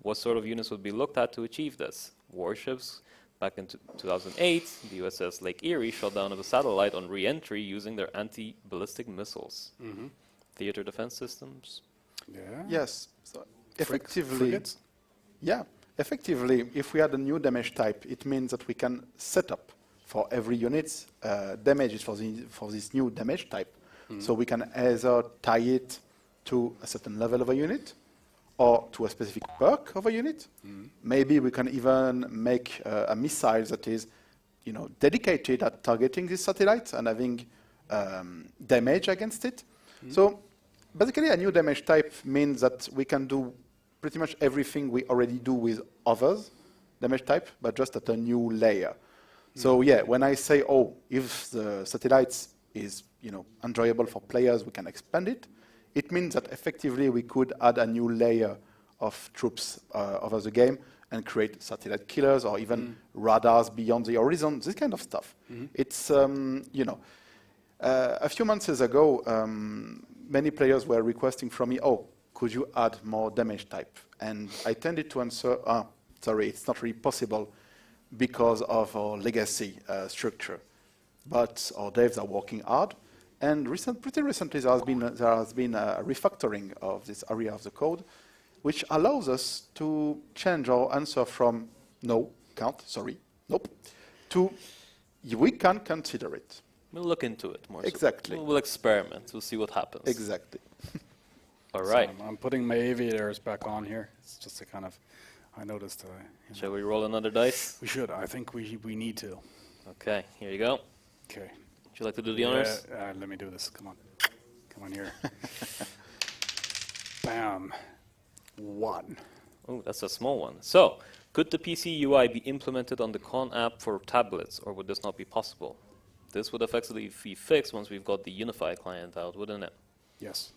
What sort of units would be looked at to achieve this? Warships. Back in 2008, the USS Lake Erie shot down a satellite on re-entry using their anti-ballistic missiles. Theater defense systems. Yeah. Yes. So effectively, Frigates? yeah. Effectively, if we add a new damage type, it means that we can set up for every unit damages for this new damage type. So we can either tie it to a certain level of a unit or to a specific perk of a unit. Maybe we can even make a missile that is, you know, dedicated at targeting this satellite and having damage against it. So basically, a new damage type means that we can do pretty much everything we already do with others damage type, but just at a new layer. So yeah, when I say, oh, if the satellites is enjoyable for players, we can expand it. It means that effectively we could add a new layer of troops over the game and create satellite killers or even radars beyond the horizon. This kind of stuff. It's a few months ago, many players were requesting from me, oh, could you add more damage type? And I tended to answer, sorry, it's not really possible because of our legacy structure. But our devs are working hard. And pretty recently, there has been a refactoring of this area of the code, which allows us to change our answer from no, can't, sorry, nope, to we can consider it. We'll look into it more. Exactly. So we'll experiment. We'll see what happens. Exactly. All right. So I'm putting my aviators back on here. It's just a kind of, I noticed. Shall we roll another dice? We should. I think we need to. Okay, here you go. Okay. Would you like to do the honors? Let me do this. Come on. Come on here. Bam. 1. Oh, that's a small one. So, could the PC UI be implemented on the Con app for tablets, or would this not be possible? This would effectively be fixed once we've got the Unify client out, wouldn't it? Yes.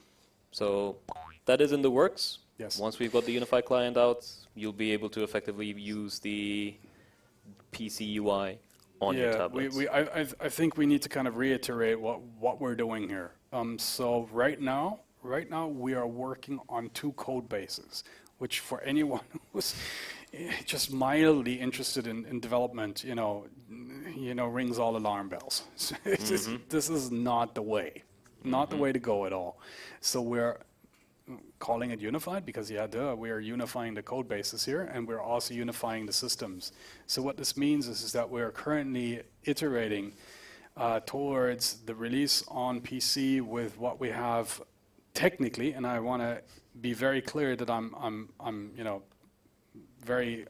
So, that is in the works. Yes. Once we've got the Unify client out, you'll be able to effectively use the PC UI on your tablets. I think we need to kind of reiterate what we're doing here. So right now we are working on 2 code bases, which for anyone who's just mildly interested in development, rings all alarm bells. So this is not the way, not the way to go at all. So we're calling it unified because, we are unifying the code bases here, and we're also unifying the systems. So what this means is that we're currently iterating towards the release on PC with what we have technically, and I want to be very clear that I'm very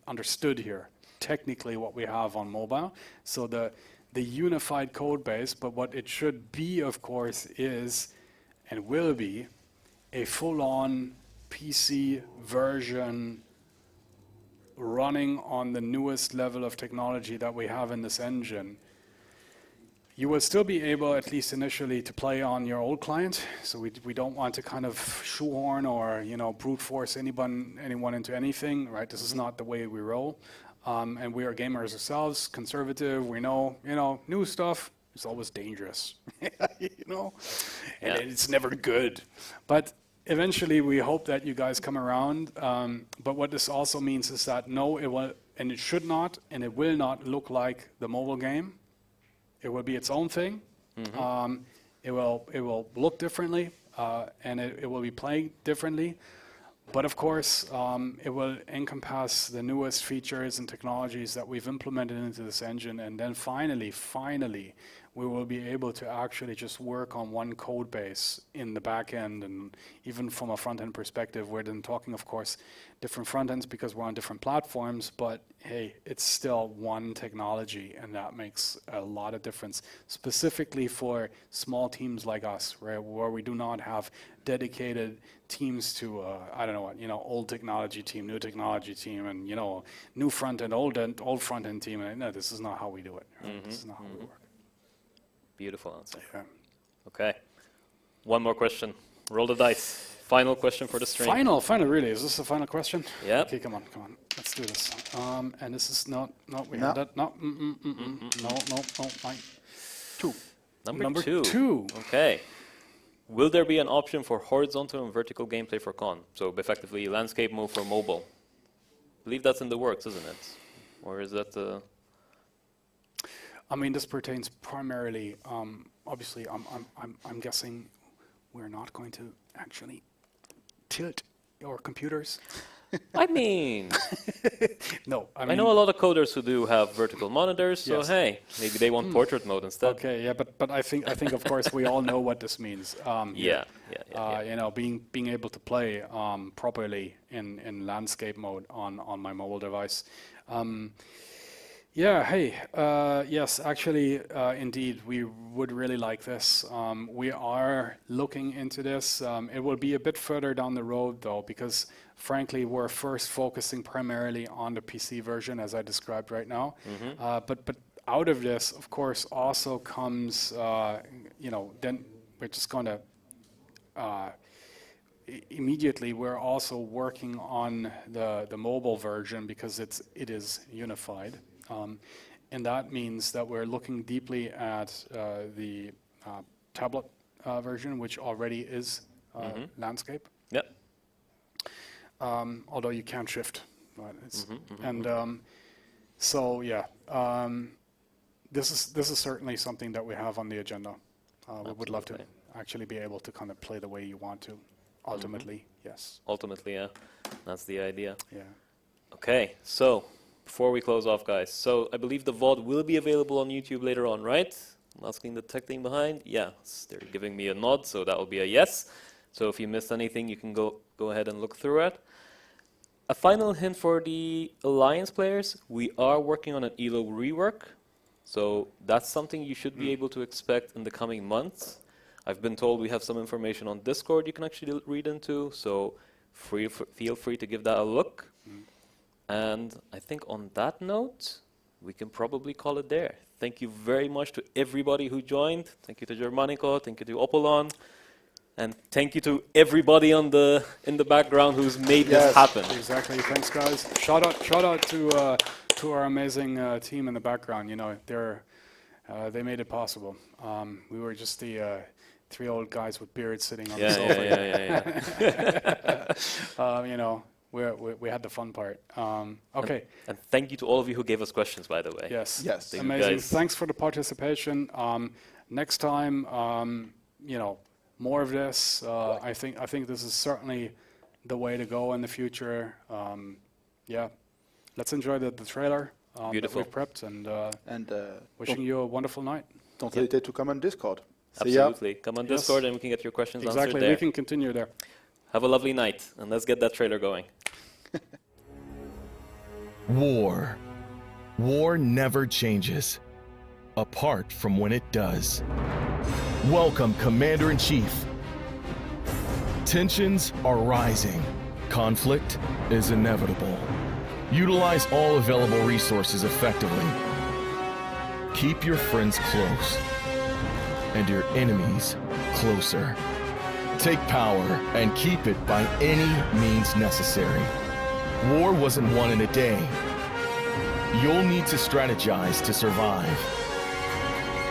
understood here. Technically, what we have on mobile, so the unified code base, but what it should be, of course, is and will be a full-on PC version running on the newest level of technology that we have in this engine. You will still be able, at least initially, to play on your old client. So we don't want to kind of shoehorn or brute force anyone into anything, right? This is not the way we roll. And we are gamers ourselves, conservative. We know, new stuff is always dangerous, and it's never good. But eventually, we hope that you guys come around. But what this also means is that no, it will, and it should not, and it will not look like the mobile game. It will be its own thing. It will look differently, and it will be played differently. But of course, it will encompass the newest features and technologies that we've implemented into this engine, and then finally, we will be able to actually just work on one code base in the back end. And even from a front end perspective, we're then talking, of course, different front ends because we're on different platforms, but hey, it's still one technology, and that makes a lot of difference, specifically for small teams like us, right, where we do not have dedicated teams to, old technology team, new technology team, and, new front end, old front end team. And no, this is not how we do it. Right? This is not how we work. Beautiful answer. Yeah. Okay. One more question. Roll the dice. Final question for the stream. Final, really? Is this the final question? Yeah. Okay, come on. Let's do this. And this is not, we had that. No, mine. 2. Number two. Okay. Will there be an option for horizontal and vertical gameplay for Con? So effectively landscape mode for mobile. I believe that's in the works, isn't it? Or is that this pertains primarily, obviously, I'm guessing we're not going to actually tilt our computers. I mean, no, I know a lot of coders who do have vertical monitors, so Yes. Hey, maybe they want portrait mode instead. Okay, yeah, but I think of course we all know what this means. Yeah. Being able to play properly in landscape mode on my mobile device. Yeah, hey, yes, actually, indeed, we would really like this. We are looking into this. It will be a bit further down the road, though, because frankly, we're first focusing primarily on the PC version, as I described right now. But out of this, of course, also comes, then we're just going to immediately we're also working on the mobile version because it is unified. And that means that we're looking deeply at the tablet version, which already is landscape. Yep. Although you can't shift. Right? So yeah, this is certainly something that we have on the agenda. We would love to actually be able to kind of play the way you want to. Ultimately, yes. Ultimately, yeah. That's the idea. Yeah. Okay, so before we close off, guys, so I believe the VOD will be available on YouTube later on, right? I'm asking the tech team behind. Yes, they're giving me a nod, so that will be a yes. So if you missed anything, you can go ahead and look through it. A final hint for the Alliance players, we are working on an ELO rework. So that's something you should be able to expect in the coming months. I've been told we have some information on Discord you can actually read into, so feel free to give that a look. And I think on that note, we can probably call it there. Thank you very much to everybody who joined. Thank you to Germanico, thank you to Opolon, and thank you to everybody in the background who's made this happen. Exactly. Thanks, guys. Shout out to our amazing team in the background. You know, they made it possible. We were just the 3 old guys with beards sitting on the sofa. You know, we had the fun part. Okay. And thank you to all of you who gave us questions, by the way. Yes. Yes. Amazing. Thanks for the participation. Next time, you know, more of this. I think this is certainly the way to go in the future. Yeah. Let's enjoy the trailer Beautiful. that we've prepped, and wishing don't- you a wonderful night. Don't hesitate to come on Discord. Absolutely. Come on Yes. Discord and we can get your questions answered Exactly. there. We can continue there. Have a lovely night, and let's get that trailer going. War. War never changes, apart from when it does. Welcome, Commander-in-Chief. Tensions are rising. Conflict is inevitable. Utilize all available resources effectively. Keep your friends close and your enemies closer. Take power and keep it by any means necessary. War wasn't won in a day. You'll need to strategize to survive.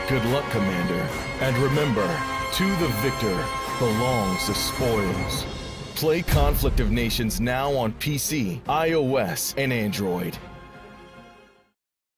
Good luck, Commander. And remember, to the victor belongs the spoils. Play Conflict of Nations now on PC, iOS, and Android.